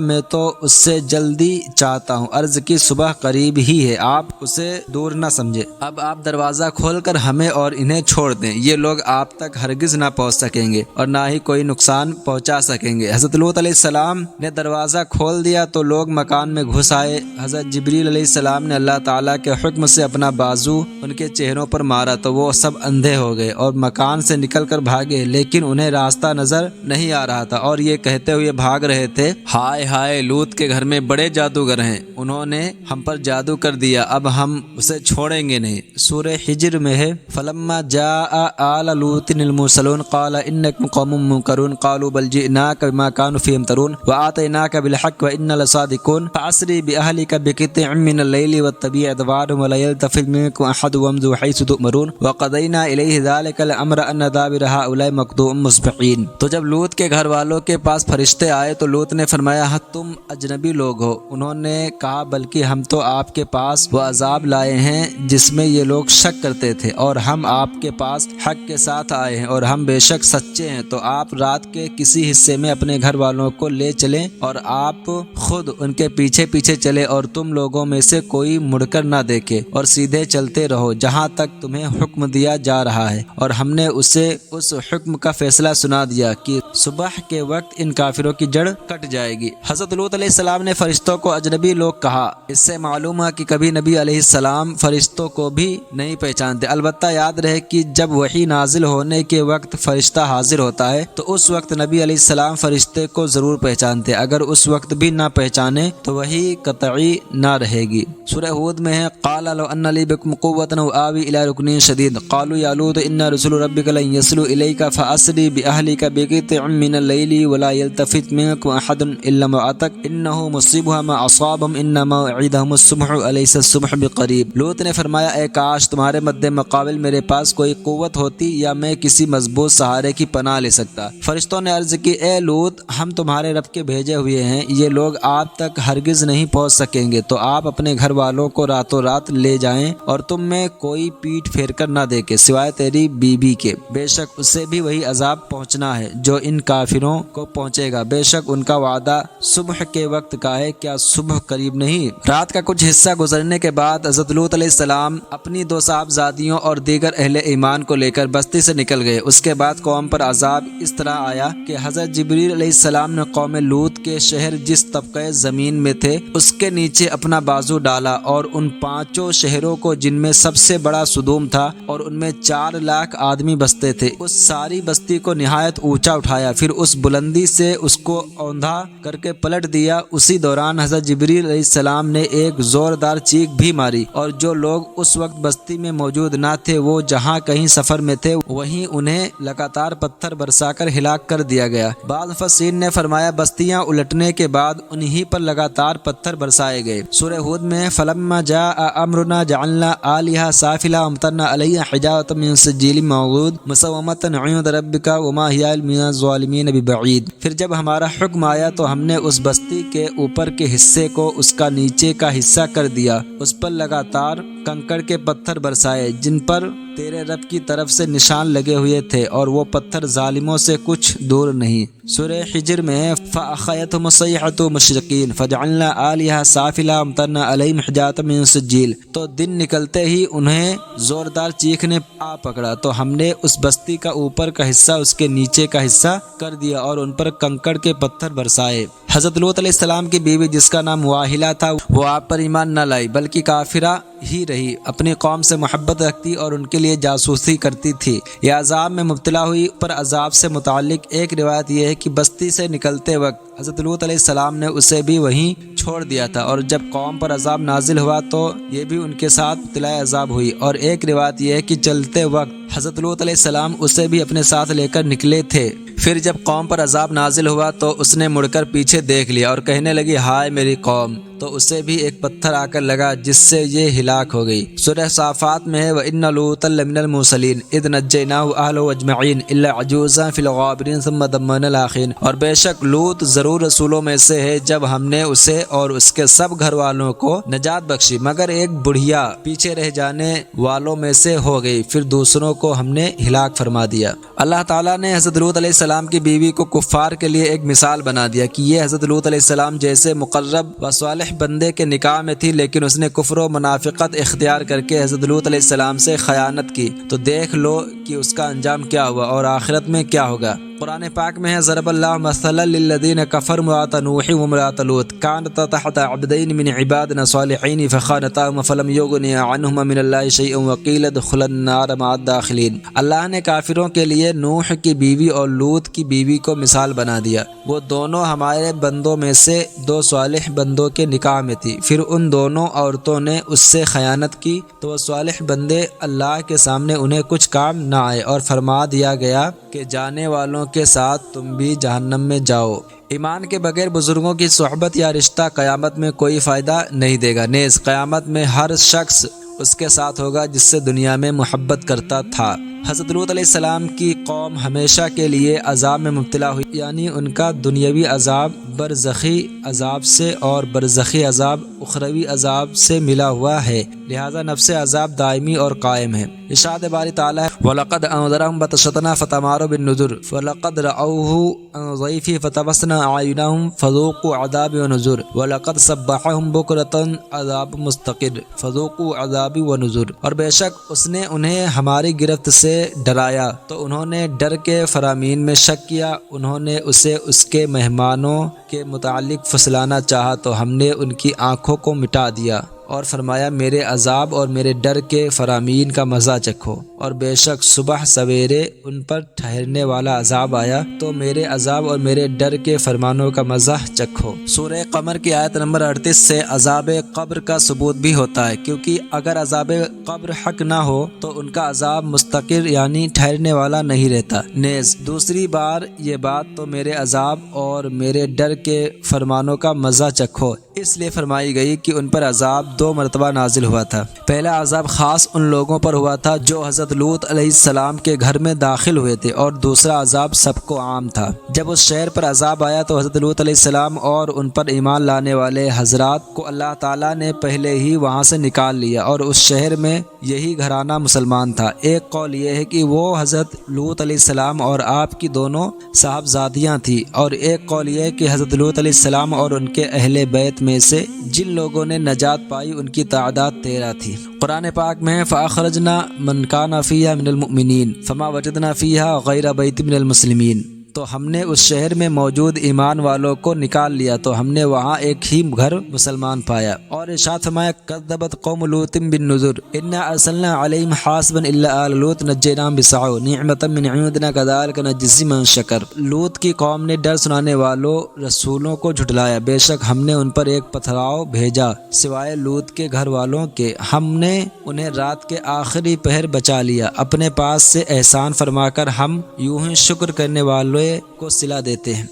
میں تو اس سے جلدی چاہتا ہوں۔ عرض کی صبح قریب ہی ہے، آپ اسے دور نہ سمجھے۔ اب آپ دروازہ کھول کر ہمیں اور انہیں چھوڑ دیں، یہ لوگ آپ تک ہرگز نہ پہنچ سکیں گے اور نہ ہی کوئی نقصان پہنچا سکیں گے۔ حضرت لوط علیہ السلام نے دروازہ کھول دیا تو لوگ مکان میں گھس آئے۔ حضرت جبریل علیہ السلام نے اللہ تعالیٰ کے حکم سے اپنا بازو ان کے چہروں پر مارا تو وہ سب اندھے ہو گئے اور مکان سے نکل کر بھاگے، لیکن انہیں راستہ نظر نہیں آ رہا تھا اور یہ کہتے ہوئے بھاگ رہے تھے ہائے ہائے لوط کے گھر میں بڑے جادوگر ہیں، انہوں نے ہم پر جادو کر دیا، اب ہم اسے چھوڑیں گے نہیں۔ سورہ حجر میں ہے فلما جاء آل لوط المرسلون قال انکم قوم منکرون قالوا بل جئناک بما كانوا فيه يمترون وآتيناك بالحق وإنا لصادقون فأسر بأهلك بقطع من الليل واتبع أدبارهم ولا يلتفت منكم أحد وامضوا حيث تؤمرون وقضينا إليه ذلك الأمر أن دابر هؤلاء مقطوع مصبحين۔ تو جب لوط کے گھر والوں کے پاس فرشتے آئے تو لوط نے فرمایا ہاں تم اجنبی لوگ ہو۔ انہوں نے کہا بلکہ ہم تو آپ کے پاس وہ عذاب لائے ہیں جس میں یہ لوگ شک کرتے تھے، اور ہم آپ کے پاس حق کے ساتھ آئے ہیں اور ہم بے شک سچے ہیں، تو آپ رات کے کسی حصے میں اپنے گھر والوں کو لے چلیں اور آپ خود ان کے پیچھے پیچھے چلے اور تم لوگوں میں سے کوئی مڑ کر نہ دیکھے اور سیدھے چلتے رہو جہاں تک تمہیں حکم دیا جا رہا ہے۔ اور ہم نے اسے اس حکم کا فیصلہ سنا دیا کہ صبح کے وقت ان کافروں کی جڑ کٹ جائے گی۔ حضرت لوط علیہ السلام نے فرشتوں کو اجنبی لوگ کہا۔ اس سے معلوم ہے کہ کبھی نبی علیہ السلام فرشتوں کو بھی نہیں پہچانتے، البتہ یاد رہے کہ جب وحی نازل ہونے کے وقت فرشتہ حاضر ہوتا ہے تو اس وقت نبی علیہ السلام فرشتے کو ضرور پہچانتے، اگر اس وقت بھی نہ پہچانے تو وہی قطعی نہ رہے گی۔ سورہ ہود میں ہے قال لو ان لی بکم قوۃ او آوی الی رکن شدید قالوا یا لوط ان رسل ربک لن یصلوا الیک فاسری باہلک بقطع من اللیل ولا یلتفت منکم احد الا امرأتک انه مصیبها ما اصابهم ان موعدهم الصبح الیس الصبح بقریب۔ لوط نے فرمایا اے کاش تمہارے مد مقابل میرے پاس کوئی قوت ہوتی یا میں کسی مضبوط سہارے کی پناہ لے سکتا۔ فرشتوں نے عرض کی اے لوط ہم تمہارے رب کے بھیجے ہوئے ہیں، یہ لوگ آپ تک ہرگز نہیں پہنچ سکیں گے، تو آپ اپنے گھر والوں کو راتوں رات لے جائیں اور تم میں کوئی پیٹ پھیر کر نہ دیکھے سوائے تیری بیوی کے، بے شک اسے بھی وہی عذاب پہنچنا ہے جو ان کافروں کو پہنچے گا، بے شک ان کا وعدہ صبح کے وقت کا ہے، کیا صبح قریب نہیں؟ رات کا کچھ حصہ گزرنے کے بعد حضرت لوط علیہ السلام اپنی 2 صاحبزادیوں اور دیگر اہل ایمان کو لے کر بستی سے نکل گئے۔ اس کے بعد قوم پر عذاب اس طرح آیا کہ حضرت جبریل علیہ السلام نے قوم لوط کے شہر جس طبقہ زمین میں تھے اس کے نیچے اپنا بازو ڈالا اور ان 5 شہروں کو جن میں سب سے بڑا سدوم تھا اور ان میں 4 لاکھ آدمی بستے تھے، اس ساری بستی کو نہایت اونچا اٹھایا، پھر اس بلندی سے اس کو اوندھا کر کے پلٹ دیا۔ اسی دوران حضرت جبریل علیہ السلام نے ایک زوردار چیخ بھی ماری اور جو لوگ اس وقت بستی میں موجود نہ تھے وہ جہاں کہیں سفر میں تھے وہیں انہیں لگاتار پتھر برسا کر ہلاک کر دیا گیا۔ بعض مفسرین نے فرمایا بستیاں الٹنے کے بعد انہی پر لگاتار پتھر برسائے گئے۔ سورہ ہود میں فلما جاء امرنا جعلنا عالیہا سافلا وامطرنا علیہا حجارۃ من سجیل منضود مسومۃ عند ربک وما ہی من الظالمین ببعید۔ پھر جب ہمارا حکم آیا تو ہم نے اس بستی کے اوپر کے حصے کو اس کا نیچے کا حصہ کر دیا، اس پر لگاتار کنکر کے پتھر برسائے جن پر تیرے رب کی طرف سے نشان لگے ہوئے تھے اور وہ پتھر ظالموں سے کچھ دور نہیں۔ سورہ حجر میں فأخذتهم الصیحة مشرقین فجعلنا عالیہا سافلا وامطرنا علیہم حجارۃ من سجیل۔ تو دن نکلتے ہی انہیں زوردار چیخ نے آ پکڑا تو ہم نے اس بستی کا اوپر کا حصہ اس کے نیچے کا حصہ کر دیا اور ان پر کنکر کے پتھر برسائے۔ حضرت لوط علیہ السلام کی بیوی جس کا نام واحلہ تھا وہ آپ پر ایمان نہ لائی بلکہ کافرہ ہی رہی، اپنی قوم سے محبت رکھتی اور ان کے لیے جاسوسی کرتی تھی، یہ عذاب میں مبتلا ہوئی۔ پر عذاب سے متعلق ایک روایت یہ ہے کہ بستی سے نکلتے وقت حضرت لوط علیہ السلام نے اسے بھی وہیں چھوڑ دیا تھا اور جب قوم پر عذاب نازل ہوا تو یہ بھی ان کے ساتھ ابتلاء عذاب ہوئی۔ اور ایک روایت یہ ہے کہ چلتے وقت حضرت لوط علیہ السلام اسے بھی اپنے ساتھ لے کر نکلے تھے، پھر جب قوم پر عذاب نازل ہوا تو اس نے مڑ کر پیچھے دیکھ لیا اور کہنے لگی ہائے میری قوم، تو اسے بھی ایک پتھر آ کر لگا جس سے یہ ہلاک ہو گئی۔ سورہ صافات میں ہے وَإِنَّ لُوطًا لَمِنَ الْمُرْسَلِينَ إِذْ نَجَّيْنَاهُ وَأَهْلَهُ أَجْمَعِينَ إِلَّا عَجُوزًا فِي الْغَابِرِينَ ثُمَّ دَمَّرْنَا الْآخِرِينَ۔ اور بے شک لوط ضرور رسولوں میں سے ہے جب ہم نے اسے اور اس کے سب گھر والوں کو نجات بخشی، مگر ایک بڑھیا پیچھے رہ جانے والوں میں سے ہو گئی، پھر دوسروں کو ہم نے ہلاک فرما دیا۔ اللہ تعالیٰ نے حضرت لوط علیہ السلام کی بیوی کو کفار کے لیے ایک مثال بنا دیا کہ یہ حضرت لوط علیہ السلام جیسے مقرب و صالح بندے کے نکاح میں تھی، لیکن اس نے کفر و منافقت اختیار کر کے حضرت لوط علیہ السلام سے خیانت کی، تو دیکھ لو کہ اس کا انجام کیا ہوا اور آخرت میں کیا ہوگا۔ قرآن پاک میں ہے ضرب اللہ مثلا للذین کفروا امرأۃ نوح وامرأۃ لوط کانتا تحت عبدین من عبادنا صالحین فخانتاہما فلم یغنیا عنہما من اللہ شیئا وقیل ادخلا النار مع الداخلین۔ اللہ نے کافروں کے لیے نوح کی بیوی اور لوط کی بیوی کو مثال بنا دیا، وہ دونوں ہمارے بندوں میں سے 2 صالح بندوں کے نکاح میں تھی، پھر ان دونوں عورتوں نے اس سے خیانت کی تو وہ صالح بندے اللہ کے سامنے انہیں کچھ کام نہ آئے اور فرما دیا گیا کہ جانے والوں کے ساتھ تم بھی جہنم میں جاؤ۔ ایمان کے بغیر بزرگوں کی صحبت یا رشتہ قیامت میں کوئی فائدہ نہیں دے گا، نیز قیامت میں ہر شخص اس کے ساتھ ہوگا جس سے دنیا میں محبت کرتا تھا۔ حضرت لوط علیہ السلام کی قوم ہمیشہ کے لیے عذاب میں مبتلا ہوئی، یعنی ان کا دنیاوی عذاب برزخی عذاب سے اور برزخی عذاب اخروی عذاب سے ملا ہوا ہے، لہذا نفس عذاب دائمی اور قائم ہے۔ ارشاد باری تعالیٰ ہے وَلَقَدْ أَنذَرَهُمْ بَطْشَتَنَا فَتَمَارَوْا بِالنُّذُرِ وَلَقَدْ رَأَوْهُ عَنْ ضَيْفِهِ فَطَمَسْنَا أَعْيُنَهُمْ فَذُوقُوا عَذَابِي وَنُذُرِ وَلَقَدْ صَبَّحَهُمْ بُكْرَةً عَذَابٌ مُسْتَقِرٌ فَذُوقُوا عَذَابِي وَنُذُرِ، اور بے شک اس نے انہیں ہماری گرفت سے ڈرایا تو انہوں نے ڈر کے فرامین میں شک کیا، انہوں نے اسے اس کے مہمانوں کے متعلق پھسلانا چاہا تو ہم نے ان کی آنکھوں کو مٹا دیا اور فرمایا میرے عذاب اور میرے ڈر کے فرامین کا مزہ چکھو، اور بے شک صبح سویرے ان پر ٹھہرنے والا عذاب آیا تو میرے عذاب اور میرے ڈر کے فرمانوں کا مزہ چکھو۔ سورہ قمر کی آیت نمبر 38 سے عذاب قبر کا ثبوت بھی ہوتا ہے، کیونکہ اگر عذاب قبر حق نہ ہو تو ان کا عذاب مستقر یعنی ٹھہرنے والا نہیں رہتا۔ نیز دوسری بار یہ بات تو میرے عذاب اور میرے ڈر کے فرمانوں کا مزہ چکھو اس لیے فرمائی گئی کہ ان پر عذاب 2 مرتبہ نازل ہوا تھا۔ پہلا عذاب خاص ان لوگوں پر ہوا تھا جو حضرت لوط علیہ السلام کے گھر میں داخل ہوئے تھے، اور دوسرا عذاب سب کو عام تھا۔ جب اس شہر پر عذاب آیا تو حضرت لوط علیہ السلام اور ان پر ایمان لانے والے حضرات کو اللہ تعالیٰ نے پہلے ہی وہاں سے نکال لیا، اور اس شہر میں یہی گھرانہ مسلمان تھا۔ ایک قول یہ ہے کہ وہ حضرت لوط علیہ السلام اور آپ کی دونوں صاحبزادیاں تھیں، اور ایک قول یہ ہے کہ حضرت لوط علیہ السلام اور ان کے اہل بیت میں سے جن لوگوں نے نجات پائی ان کی تعداد 13 تھی۔ قرآن پاک میں فَأَخْرَجْنَا مَنْ كَانَ فِيهَا مِنَ الْمُؤْمِنِينَ فَمَا وَجَدْنَا فِيهَا غَيْرَ بَيْتٍ مِنَ الْمُسْلِمِينَ، تو ہم نے اس شہر میں موجود ایمان والوں کو نکال لیا تو ہم نے وہاں ایک ہی گھر مسلمان پایا۔ اور ارشاد فرمایا کذبت قوم لوط بالنذر انا ارسلنا علیہم حاصبا الا آل لوط نجیناہم بسعو نعمۃ من عندنا کذلک نجزی من شکر۔ لوط کی قوم نے ڈر سنانے والوں رسولوں کو جھٹلایا، بے شک ہم نے ان پر ایک پتھراؤ بھیجا سوائے لوط کے گھر والوں کے، ہم نے انہیں رات کے آخری پہر بچا لیا اپنے پاس سے احسان فرما کر، ہم یوں ہی شکر کرنے والوں کو صلہ دیتے ہیں۔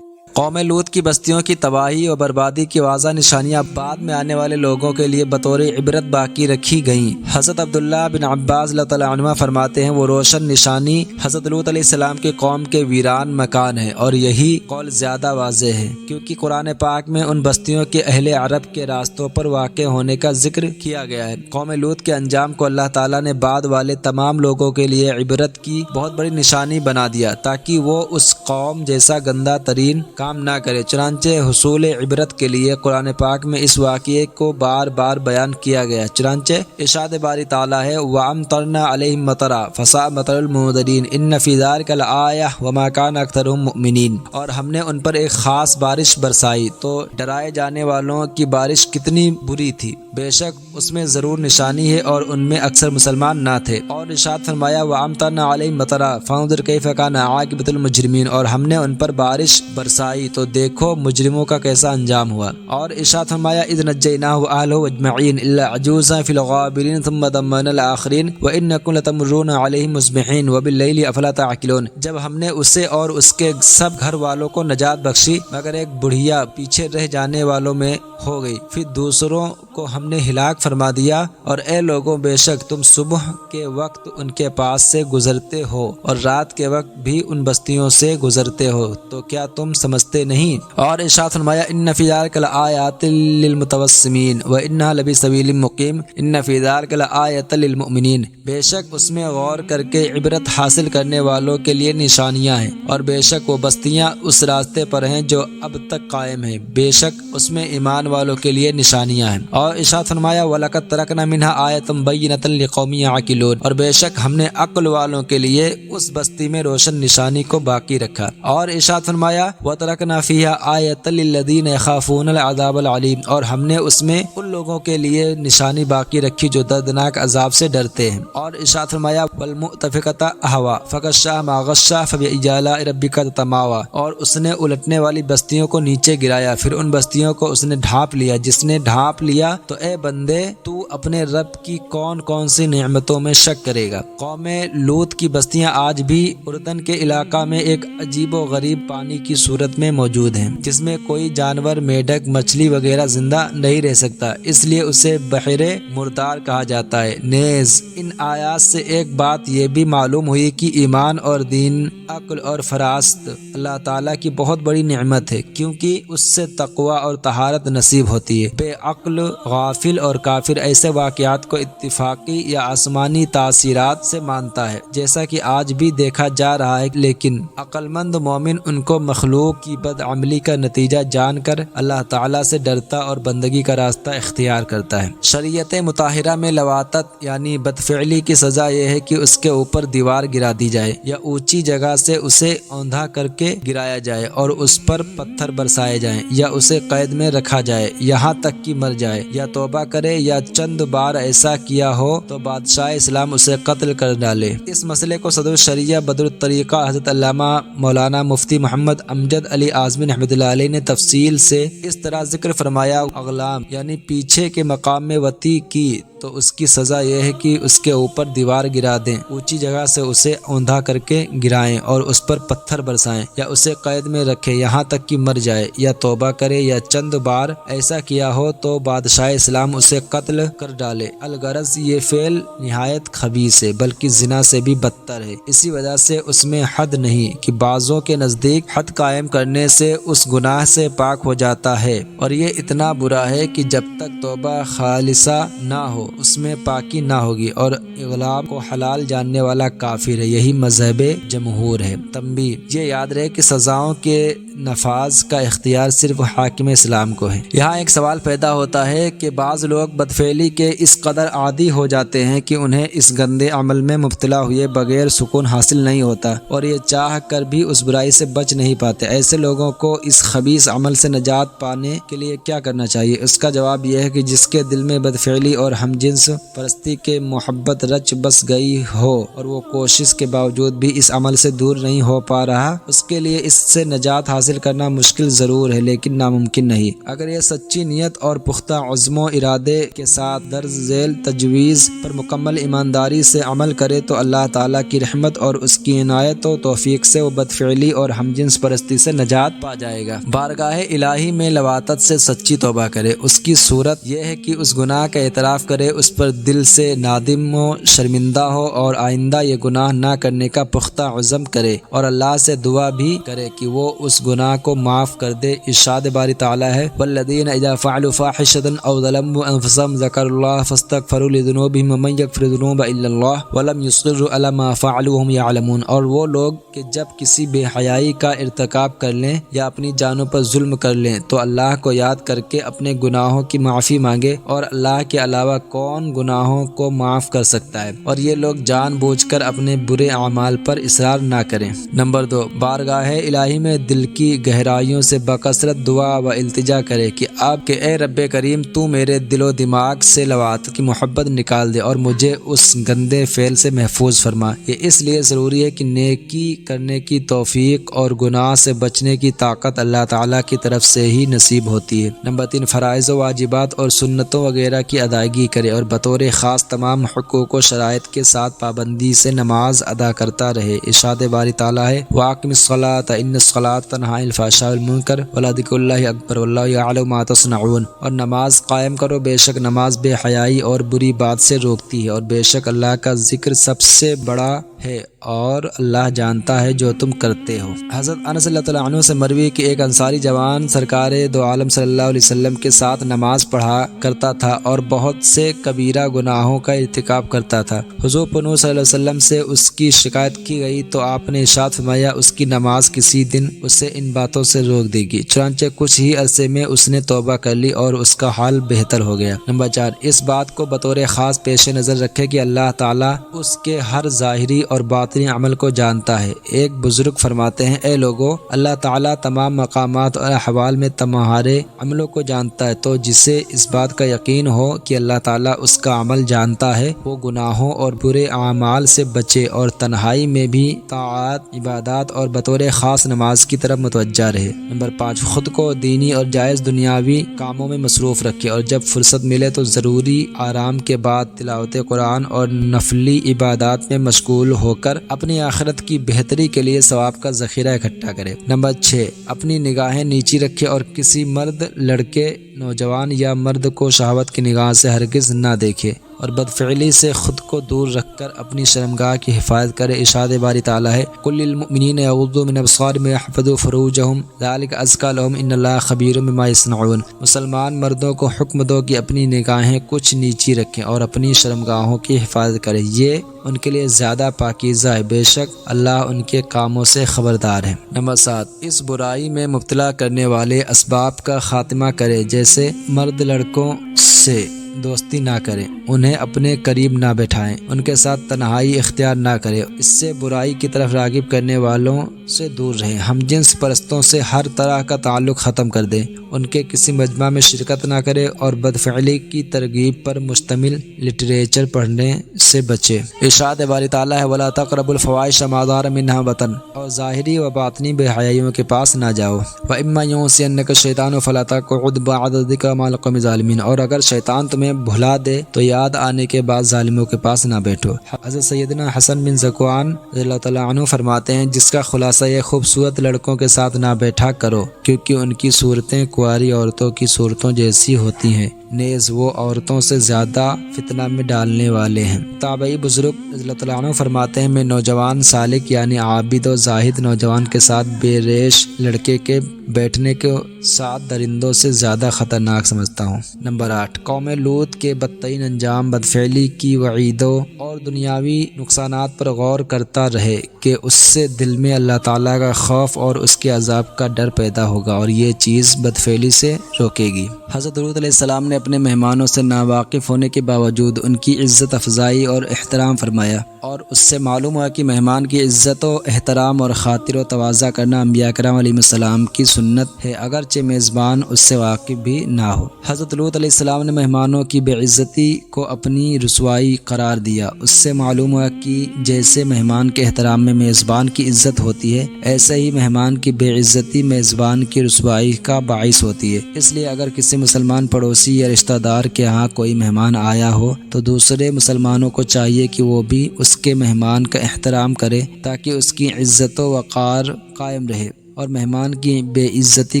قوم لوط کی بستیوں کی تباہی اور بربادی کی واضح نشانیاں بعد میں آنے والے لوگوں کے لیے بطور عبرت باقی رکھی گئیں۔ حضرت عبداللہ بن عباس اللہ تعالیٰ عنہ فرماتے ہیں وہ روشن نشانی حضرت لوط علیہ السلام کے قوم کے ویران مکان ہے، اور یہی قول زیادہ واضح ہے کیونکہ قرآن پاک میں ان بستیوں کے اہل عرب کے راستوں پر واقع ہونے کا ذکر کیا گیا ہے۔ قوم لوط کے انجام کو اللہ تعالیٰ نے بعد والے تمام لوگوں کے لیے عبرت کی بہت بڑی نشانی بنا دیا تاکہ وہ اس قوم جیسا گندہ ترین کام نہ کرے۔ چنانچہ حصول عبرت کے لیے قرآن پاک میں اس واقعے کو بار بار بیان کیا گیا۔ چنانچہ ارشاد باری تعالیٰ ہے وَأَمْطَرْنَا عَلَيْهِمْ مَطَرًا فَسَاءَ مَطَرُ الْمُنذَرِينَ إِنَّ فِي ذَلِكَ لَآيَةً وَمَا كَانَ أَكْثَرُهُم مُؤْمِنِينَ، اور ہم نے ان پر ایک خاص بارش برسائی تو ڈرائے جانے والوں کی بارش کتنی بری تھی، بے شک اس میں ضرور نشانی ہے اور ان میں اکثر مسلمان نہ تھے۔ اور ارشاد فرمایا وَأَمْطَرْنَا عَلَيْهِمْ مَطَرًا فَانظُرْ كَيْفَ كَانَ عَاقِبَةُ الْمُجْرِمِينَ، اور ہم نے ان پر بارش برسائی تو دیکھو مجرموں کا کیسا انجام ہوا۔ اور ارشاد فرمایا اذ نجیناہ واہلہ اجمعین الا عجوزا فی الغابرین ثم دمرنا الآخرین وانکم لتمرون علیہم مصبحین وباللیل افلا تعقلون، جب ہم نے اسے اور اس کے سب گھر والوں کو نجات بخشی مگر ایک بڑھیا پیچھے رہ جانے والوں میں ہو گئی، پھر دوسروں کو ہم نے ہلاک فرما دیا۔ اور اے لوگوں بے شک تم صبح کے وقت ان کے پاس سے گزرتے ہو اور رات کے وقت بھی ان بستیوں سے گزرتے ہو، تو کیا تم سمجھتے نہیں؟ اور ارشاد فرمایا ان فی ذلک لآیات للمتوسمین وانھا لفی سبیل مقیم ان فی ذلک لآیۃ للمؤمنین، بے شک اس میں غور کر کے عبرت حاصل کرنے والوں کے لیے نشانیاں ہیں، اور بے شک وہ بستیاں اس راستے پر ہیں جو اب تک قائم ہیں، بے شک اس میں ایمان والوں کے لیے نشانیاں ہیں۔ اور ارشاد فرمایا وَلَقَدْ تَرَكْنَا مِنْهَا آیَةً بَيِّنَةً لِقَوْمٍ يَعْقِلُونَ، اور بے شک ہم نے عقل والوں کے لیے اس بستی میں روشن نشانی کو باقی رکھا۔ اور ارشاد فرمایا وَتَرَكْنَا فِيهَا آیَةً لِلَّذِينَ يَخَافُونَ الْعَذَابَ الْعَلِيمَ، اور ہم نے اس میں ان لوگوں کے لیے نشانی باقی رکھی جو دردناک عذاب سے ڈرتے ہیں۔ اور ارشاد فرمایا وَالْمُؤْتَفِكَةَ أَهْوَىٰ فَغَشَّاهَا مَا غَشَّىٰ فَبِأَيِّ آلَاءِ رَبِّكَ تَتَمَارَىٰ، اور اس نے الٹنے والی بستیوں کو نیچے گرایا، پھر ان بستیوں کو اس نے ڈھانپ لیا جس نے ڈھانپ لیا، تو اے بندے تو اپنے رب کی کون کون سی نعمتوں میں شک کرے گا۔ قوم لوط کی بستیاں آج بھی اردن کے علاقہ میں ایک عجیب و غریب پانی کی صورت صورت میں موجود ہیں، جس میں کوئی جانور، میڈک، مچھلی وغیرہ زندہ نہیں رہ سکتا، اس لیے اسے بحر مردار کہا جاتا ہے۔ نیز ان آیات سے ایک بات یہ بھی معلوم ہوئی کہ ایمان اور دین، عقل اور فراست اللہ تعالیٰ کی بہت بڑی نعمت ہے، کیونکہ اس سے تقوی اور طہارت نصیب ہوتی ہے۔ بے عقل، غافل اور کافر ایسے واقعات کو اتفاقی یا آسمانی تاثیرات سے مانتا ہے، جیسا کہ آج بھی دیکھا جا رہا ہے، لیکن عقل مند مومن ان کو مخلوق کی بدعملی کا نتیجہ جان کر اللہ تعالیٰ سے ڈرتا اور بندگی کا راستہ اختیار کرتا ہے۔ شریعت مطہرہ میں لواطت یعنی بدفعلی کی سزا یہ ہے کہ اس کے اوپر دیوار گرا دی جائے یا اونچی جگہ سے اسے اوندھا کر کے گرایا جائے اور اس پر پتھر برسائے جائیں یا اسے قید میں رکھا جائے یہاں تک کہ مر جائے یا توبہ کرے، یا چند بار ایسا کیا ہو تو بادشاہ اسلام اسے قتل کر ڈالے۔ اس مسئلے کو صدر الشریعہ بدر الطریقہ حضرت علامہ مولانا مفتی محمد امجد علی اعظمی رحمۃ اللہ علیہ نے تفصیل سے اس طرح ذکر فرمایا: اغلام یعنی پیچھے کے مقام میں وطی کی تو اس کی سزا یہ ہے کہ اس کے اوپر دیوار گرا دیں، اونچی جگہ سے اسے اوندھا کر کے گرائیں اور اس پر پتھر برسائیں یا اسے قید میں رکھیں یہاں تک کہ مر جائے یا توبہ کرے، یا چند بار ایسا کیا ہو تو بادشاہ اسلام اسے قتل کر ڈالے۔ الغرض یہ فعل نہایت خبیث ہے، بلکہ زنا سے بھی بدتر ہے۔ اسی وجہ سے اس میں حد نہیں کہ بعضوں کے نزدیک حد قائم کرنے سے اس گناہ سے پاک ہو جاتا ہے، اور یہ اتنا برا ہے کہ جب تک توبہ خالصہ نہ ہو اس میں پاکی نہ ہوگی، اور اغلام کو حلال جاننے والا کافر ہے۔ یہی مذہب جمہور ہے۔ تنبیہ: یہ یاد رہے کہ سزاؤں کے نفاذ کا اختیار صرف حاکم اسلام کو ہے۔ یہاں ایک سوال پیدا ہوتا ہے کہ بعض لوگ بدفعلی کے اس قدر عادی ہو جاتے ہیں کہ انہیں اس گندے عمل میں مبتلا ہوئے بغیر سکون حاصل نہیں ہوتا، اور یہ چاہ کر بھی اس برائی سے بچ نہیں پاتے۔ ایسے لوگوں کو اس خبیث عمل سے نجات پانے کے لیے کیا کرنا چاہیے؟ اس کا جواب یہ ہے کہ جس کے دل میں بدفعلی اور ہم جنس پرستی کے محبت رچ بس گئی ہو اور وہ کوشش کے باوجود بھی اس عمل سے دور نہیں ہو پا رہا، اس کے لیے اس سے نجات حاصل کرنا مشکل ضرور ہے لیکن ناممکن نہیں۔ اگر یہ سچی نیت اور پختہ عزم و ارادے کے ساتھ درج ذیل تجویز پر مکمل ایمانداری سے عمل کرے تو اللہ تعالیٰ کی رحمت اور اس کی عنایت و توفیق سے وہ بدفعلی اور ہم جنس پرستی سے نجات پا جائے گا۔ بارگاہ الہی میں لواطت سے سچی توبہ کرے۔ اس کی صورت یہ ہے کہ اس گناہ کا اعتراف کرے، اس پر دل سے نادم و شرمندہ ہو اور آئندہ یہ گناہ نہ کرنے کا پختہ عزم کرے، اور اللہ سے دعا بھی کرے کہ وہ اس گناہ کو معاف کر دے۔ ارشاد باری تعالیٰ ہے: والذین اذا فعلوا فاحشۃ او ظلموا انفسهم ذکروا اللہ فاستغفروا لذنوبهم ومن یغفر الذنوب الا اللہ ولم یصروا علی ما فعلوا وهم یعلمون۔ اور وہ لوگ کہ جب کسی بے حیائی کا ارتکاب کر لیں یا اپنی جانوں پر ظلم کر لیں تو اللہ کو یاد کر کے اپنے گناہوں کی معافی مانگے، اور اللہ کے علاوہ کون گناہوں کو معاف کر سکتا ہے، اور یہ لوگ جان بوجھ کر اپنے برے اعمال پر اصرار نہ کریں۔ نمبر 2، بارگاہ الہی میں دل کی گہرائیوں سے بکثرت دعا و التجا کرے کہ اب کہ اے رب کریم تو میرے دل و دماغ سے لواطت کی محبت نکال دے اور مجھے اس گندے فعل سے محفوظ فرما۔ یہ اس لیے ضروری ہے کہ نیکی کرنے کی توفیق اور گناہ سے بچنے کی طاقت اللہ تعالیٰ کی طرف سے ہی نصیب ہوتی ہے۔ نمبر 3، فرائض و واجبات اور سنتوں وغیرہ کی ادائیگی کرے اور بطور خاص تمام حقوق و شرائط کے ساتھ پابندی سے نماز ادا کرتا رہے۔ ارشاد باری تعالیٰ ہے: وَأَقِمِ الصَّلَاةَ إِنَّ الصَّلَاةَ تَنْهَىٰ عَنِ الْفَحْشَاءِ وَالْمُنكَرِ وَلَذِكْرُ اللَّهِ أَكْبَرُ وَاللَّهُ يَعْلَمُ مَا تَصْنَعُونَ۔ اور نماز قائم کرو، بے شک نماز بے حیائی اور بری بات سے روکتی ہے، اور بے شک اللہ کا ذکر سب سے بڑا ہے اور اللہ جانتا ہے جو تم کرتے ہو۔ حضرت انس رضی اللہ عنہ سے مروی کہ ایک انصاری جوان سرکار دو عالم صلی اللہ علیہ وسلم کے ساتھ نماز پڑھا کرتا تھا اور بہت سے کبیرہ گناہوں کا ارتکاب کرتا تھا۔ حضور پنو صلی اللہ علیہ وسلم سے اس کی شکایت کی گئی تو آپ نے ارشاد فرمایا اس کی نماز کسی دن اسے ان باتوں سے روک دے گی۔ چنانچہ کچھ ہی عرصے میں اس نے توبہ کر لی اور اس کا حال بہتر ہو گیا۔ نمبر 4، اس بات کو بطور خاص پیش نظر رکھے کہ اللہ تعالیٰ اس کے ہر ظاہری اور باطنی عمل کو جانتا ہے۔ ایک بزرگ فرماتے ہیں: اے لوگو، اللہ تعالیٰ تمام مقامات اور احوال میں تمہارے عملوں کو جانتا ہے، تو جسے اس بات کا یقین ہو کہ اللہ تعالیٰ اس کا عمل جانتا ہے وہ گناہوں اور برے اعمال سے بچے اور تنہائی میں بھی طاعات، عبادات اور بطور خاص نماز کی طرف متوجہ رہے۔ نمبر 5، خود کو دینی اور جائز دنیاوی کاموں میں مصروف رکھے اور جب فرصت ملے تو ضروری آرام کے بعد تلاوت قرآن اور نفلی عبادات میں مشغول ہو کر اپنی آخرت کی بہتری کے لیے ثواب کا ذخیرہ اکٹھا کرے۔ نمبر 6، اپنی نگاہیں نیچی رکھے اور کسی مرد، لڑکے، نوجوان یا مرد کو شہوت کی نگاہ سے ہرگز نہ دیکھے اور بدفعلی سے خود کو دور رکھ کر اپنی شرمگاہ کی حفاظت کرے۔ ارشاد باری تعالیٰ ہے، قُل لِّلْمُؤْمِنِينَ يَغُضُّوا مِنْ أَبْصَارِهِمْ وَيَحْفَظُوا فُرُوجَهُمْ ذَلِكَ أَزْكَىٰ لَهُمْ إِنَّ اللَّهَ خَبِيرٌ بِمَا يَصْنَعُونَ۔ مسلمان مردوں کو حکم دو کہ اپنی نگاہیں کچھ نیچی رکھیں اور اپنی شرمگاہوں کی حفاظت کریں، یہ ان کے لیے زیادہ پاکیزہ ہے، بے شک اللہ ان کے کاموں سے خبردار ہے۔ نمبر 7، اس برائی میں مبتلا کرنے والے اسباب کا خاتمہ کرے، جیسے مرد لڑکوں سے دوستی نہ کریں، انہیں اپنے قریب نہ بٹھائیں، ان کے ساتھ تنہائی اختیار نہ کریں، اس سے برائی کی طرف راغب کرنے والوں سے دور رہیں، ہم جنس پرستوں سے ہر طرح کا تعلق ختم کر دیں، ان کے کسی مجمع میں شرکت نہ کریں اور بدفعلی کی ترغیب پر مشتمل لٹریچر پڑھنے سے بچیں۔ ارشاد باری تعالیٰ ہے، وَلَا تَقْرَبُوا الْفَوَاحِشَ مَا ظَهَرَ مِنْهَا وَبَطَنَ، اور ظاہری و باطنی بے حیائیوں کے پاس نہ جاؤ۔ وَإِمَّا يُنسِيَنَّكَ الشَّيْطَانُ فَلَا تَقْعُدْ بَعْدَ الذِّكْرِ مَعَ الْقَوْمِ الظَّالِمِينَ، اور اگر شیطان تمہیں بھلا دے تو یاد آنے کے بعد ظالموں کے پاس نہ بیٹھو۔ حضرت سیدنا حسن بن ذکوان رضی اللہ تعالیٰ عنہ فرماتے ہیں، جس کا خلاصہ یہ خوبصورت لڑکوں کے ساتھ نہ بیٹھا کرو، کیونکہ ان کی صورتیں کنواری عورتوں کی صورتوں جیسی ہوتی ہیں، نیز وہ عورتوں سے زیادہ فتنہ میں ڈالنے والے ہیں۔ تابعی بزرگ رضی اللہ تعالیٰ عنہ فرماتے ہیں، میں نوجوان سالک یعنی عابد و زاہد نوجوان کے ساتھ بے ریش لڑکے کے بیٹھنے کے ساتھ درندوں سے زیادہ خطرناک سمجھتا ہوں۔ نمبر 8، قوم لوط کے بدترین انجام بدفعلی کی وعیدوں اور دنیاوی نقصانات پر غور کرتا رہے کہ اس سے دل میں اللہ تعالیٰ کا خوف اور اس کے عذاب کا ڈر پیدا ہوگا اور یہ چیز بدفعلی سے روکے گی۔ حضرت لوط علیہ السلام نے اپنے مہمانوں سے ناواقف ہونے کے باوجود ان کی عزت افزائی اور احترام فرمایا، اور اس سے معلوم ہوا کہ مہمان کی عزت و احترام اور خاطر و تواضع کرنا انبیاء کرام علیہ السلام کی سنت ہے، اگرچہ میزبان اس سے واقف بھی نہ ہو۔ حضرت لوط علیہ السلام نے مہمانوں کی بے عزتی کو اپنی رسوائی قرار دیا۔ اس سے معلوم ہوا کہ جیسے مہمان کے احترام میں میزبان کی عزت ہوتی ہے، ایسے ہی مہمان کی بے عزتی میزبان کی رسوائی کا باعث ہوتی ہے۔ اس لیے اگر کسی مسلمان پڑوسی یا رشتہ دار کے ہاں کوئی مہمان آیا ہو تو دوسرے مسلمانوں کو چاہیے کہ وہ بھی اس کے مہمان کا احترام کرے تاکہ اس کی عزت و وقار قائم رہے، اور مہمان کی بے عزتی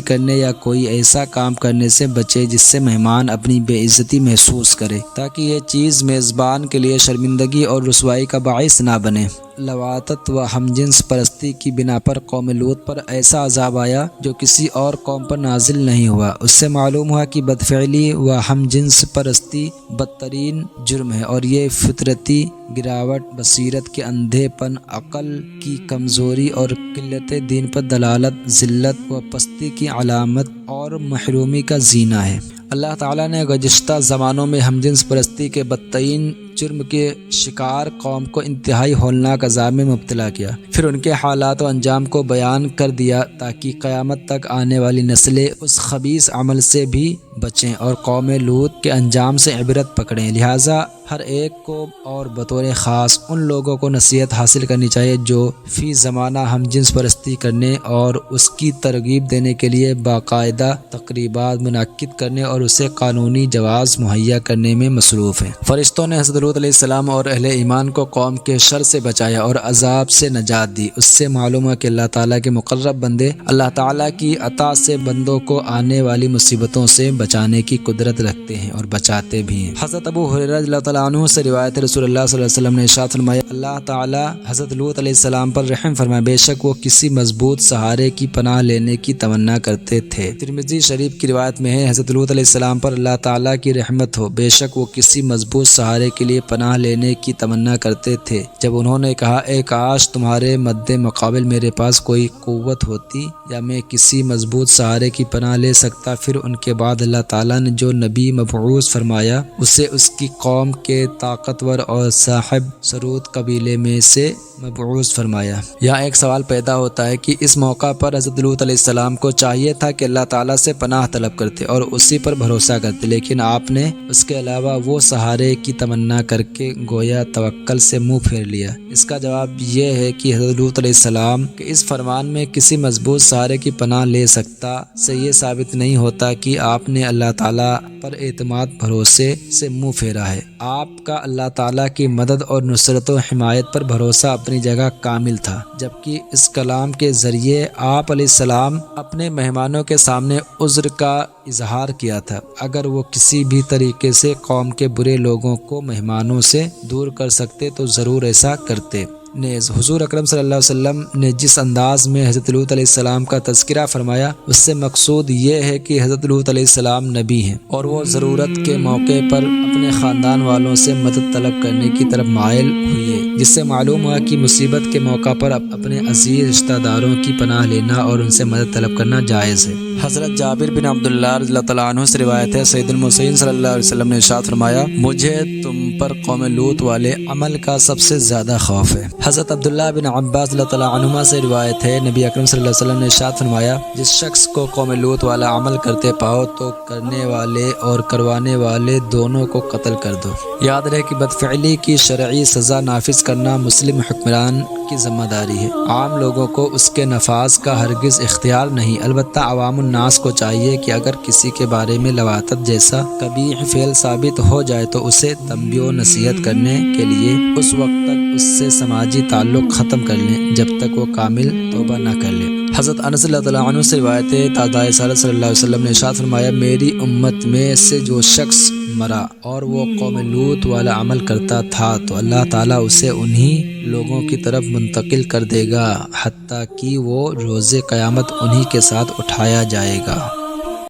کرنے یا کوئی ایسا کام کرنے سے بچے جس سے مہمان اپنی بے عزتی محسوس کرے، تاکہ یہ چیز میزبان کے لیے شرمندگی اور رسوائی کا باعث نہ بنے۔ لواطت و ہم جنس پرستی کی بنا پر قوم لوط پر ایسا عذاب آیا جو کسی اور قوم پر نازل نہیں ہوا۔ اس سے معلوم ہوا کہ بدفعلی و ہم جنس پرستی بدترین جرم ہے، اور یہ فطرتی گراوٹ، بصیرت کے اندھے پن، عقل کی کمزوری اور قلت دین پر دلالت، ذلت و پستی کی علامت اور محرومی کا زینہ ہے۔ اللہ تعالیٰ نے گزشتہ زمانوں میں ہم جنس پرستی کے بدترین جرم کے شکار قوم کو انتہائی ہولناک عذاب میں مبتلا کیا، پھر ان کے حالات و انجام کو بیان کر دیا تاکہ قیامت تک آنے والی نسلیں اس خبیث عمل سے بھی بچیں اور قوم لوط کے انجام سے عبرت پکڑیں۔ لہٰذا ہر ایک کو اور بطور خاص ان لوگوں کو نصیحت حاصل کرنی چاہیے جو فی زمانہ ہم جنس پرستی کرنے اور اس کی ترغیب دینے کے لیے باقاعدہ تقریبات منعقد کرنے اور اسے قانونی جواز مہیا کرنے میں مصروف ہیں۔ فرشتوں نے حضرت لوط علیہ السلام اور اہل ایمان کو قوم کے شر سے بچایا اور عذاب سے نجات دی۔ اس سے معلوم ہے کہ اللہ تعالیٰ کے مقرب بندے اللہ تعالیٰ کی عطا سے بندوں کو آنے والی مصیبتوں سے بچانے کی قدرت رکھتے ہیں اور بچاتے بھی ہیں۔ حضرت ابو ہریرہ رضی اللہ تعالیٰ عنہ سے روایت رسول اللہ صلی اللہ علیہ وسلم نے ارشاد فرمایا، اللہ تعالیٰ حضرت لوط علیہ السلام پر رحم فرمائے، بے شک وہ کسی مضبوط سہارے کی پناہ لینے کی تمنا کرتے تھے۔ ترمذی شریف کی روایت میں ہے، حضرت لوط علیہ السلام پر اللہ تعالیٰ کی رحمت ہو، بے شک وہ کسی مضبوط سہارے کے لیے پناہ لینے کی تمنا کرتے تھے۔ جب انہوں نے کہا، اے کاش تمہارے مد مقابل میرے پاس کوئی قوت ہوتی یا میں کسی مضبوط سہارے کی پناہ لے سکتا، پھر ان کے بعد اللہ تعالیٰ نے جو نبی مبعوث فرمایا اسے اس کی قوم کے طاقتور اور صاحب ثروت قبیلے میں سے مبعوث فرمایا۔ یہاں ایک سوال پیدا ہوتا ہے کہ اس موقع پر حضرت لوط علیہ السلام کو چاہیے تھا کہ اللہ تعالیٰ سے پناہ طلب کرتے اور اسی پر بھروسہ کرتے، لیکن آپ نے اس کے علاوہ وہ سہارے کی تمنا کر کے گویا توکل سے منہ پھیر لیا۔ اس کا جواب یہ ہے کہ حضرت لوط علیہ السلام کے اس فرمان میں کسی مضبوط سہارے کی پناہ لے سکتا سے یہ ثابت نہیں ہوتا کہ آپ نے اللہ تعالیٰ پر اعتماد بھروسے سے منہ پھیرا ہے۔ آپ کا اللہ تعالیٰ کی مدد اور نصرت و حمایت پر بھروسہ اپنی جگہ کامل تھا، جبکہ اس کلام کے ذریعے آپ علیہ السلام اپنے مہمانوں کے سامنے عذر کا اظہار کیا تھا۔ اگر وہ کسی بھی طریقے سے قوم کے برے لوگوں کو مہمانوں سے دور کر سکتے تو ضرور ایسا کرتے۔ نیز حضور اکرم صلی اللہ علیہ وسلم نے جس انداز میں حضرت لوط علیہ السلام کا تذکرہ فرمایا، اس سے مقصود یہ ہے کہ حضرت لوط علیہ السلام نبی ہیں اور وہ ضرورت کے موقع پر اپنے خاندان والوں سے مدد طلب کرنے کی طرف مائل ہوئے، جس سے معلوم ہوا کہ مصیبت کے موقع پر اپنے عزیز رشتہ داروں کی پناہ لینا اور ان سے مدد طلب کرنا جائز ہے۔ حضرت جابر بن عبداللہ رضی اللہ تعالیٰ عنہ سے روایت ہے، سید المرسلین صلی اللہ علیہ وسلم نے ارشاد فرمایا، مجھے تم پر قوم لوط والے عمل کا سب سے زیادہ خوف ہے۔ حضرت عبداللہ بن عباس رضی اللہ تعالیٰ عنہما سے روایت ہے، نبی اکرم صلی اللہ علیہ وسلم نے ارشاد فرمایا، جس شخص کو قوم لوط والا عمل کرتے پاؤ تو کرنے والے اور کروانے والے دونوں کو قتل کر دو۔ یاد رہے کہ بدفعلی کی شرعی سزا نافذ کرنا مسلم حکمران کی ذمہ داری ہے۔ عام لوگوں کو اس کے نفاذ کا ہرگز اختیار نہیں، البتہ عوام الناس کو چاہیے کہ اگر کسی کے بارے میں لواطت جیسا قبیح فعل ثابت ہو جائے تو اسے تنبیہ و نصیحت کرنے کے لیے اس وقت تک اس سے سماجی تعلق ختم کر لیں جب تک وہ کامل توبہ نہ کر لے۔ حضرت انس رضی اللہ عنہ سے روایت ہے، تازہ رسالت صلی اللہ علیہ وسلم نے ارشاد فرمایا، میری امت میں سے جو شخص مرا اور وہ قوم لوط والا عمل کرتا تھا تو اللہ تعالیٰ اسے انہی لوگوں کی طرف منتقل کر دے گا حتیٰ کہ وہ روز قیامت انہی کے ساتھ اٹھایا جائے گا۔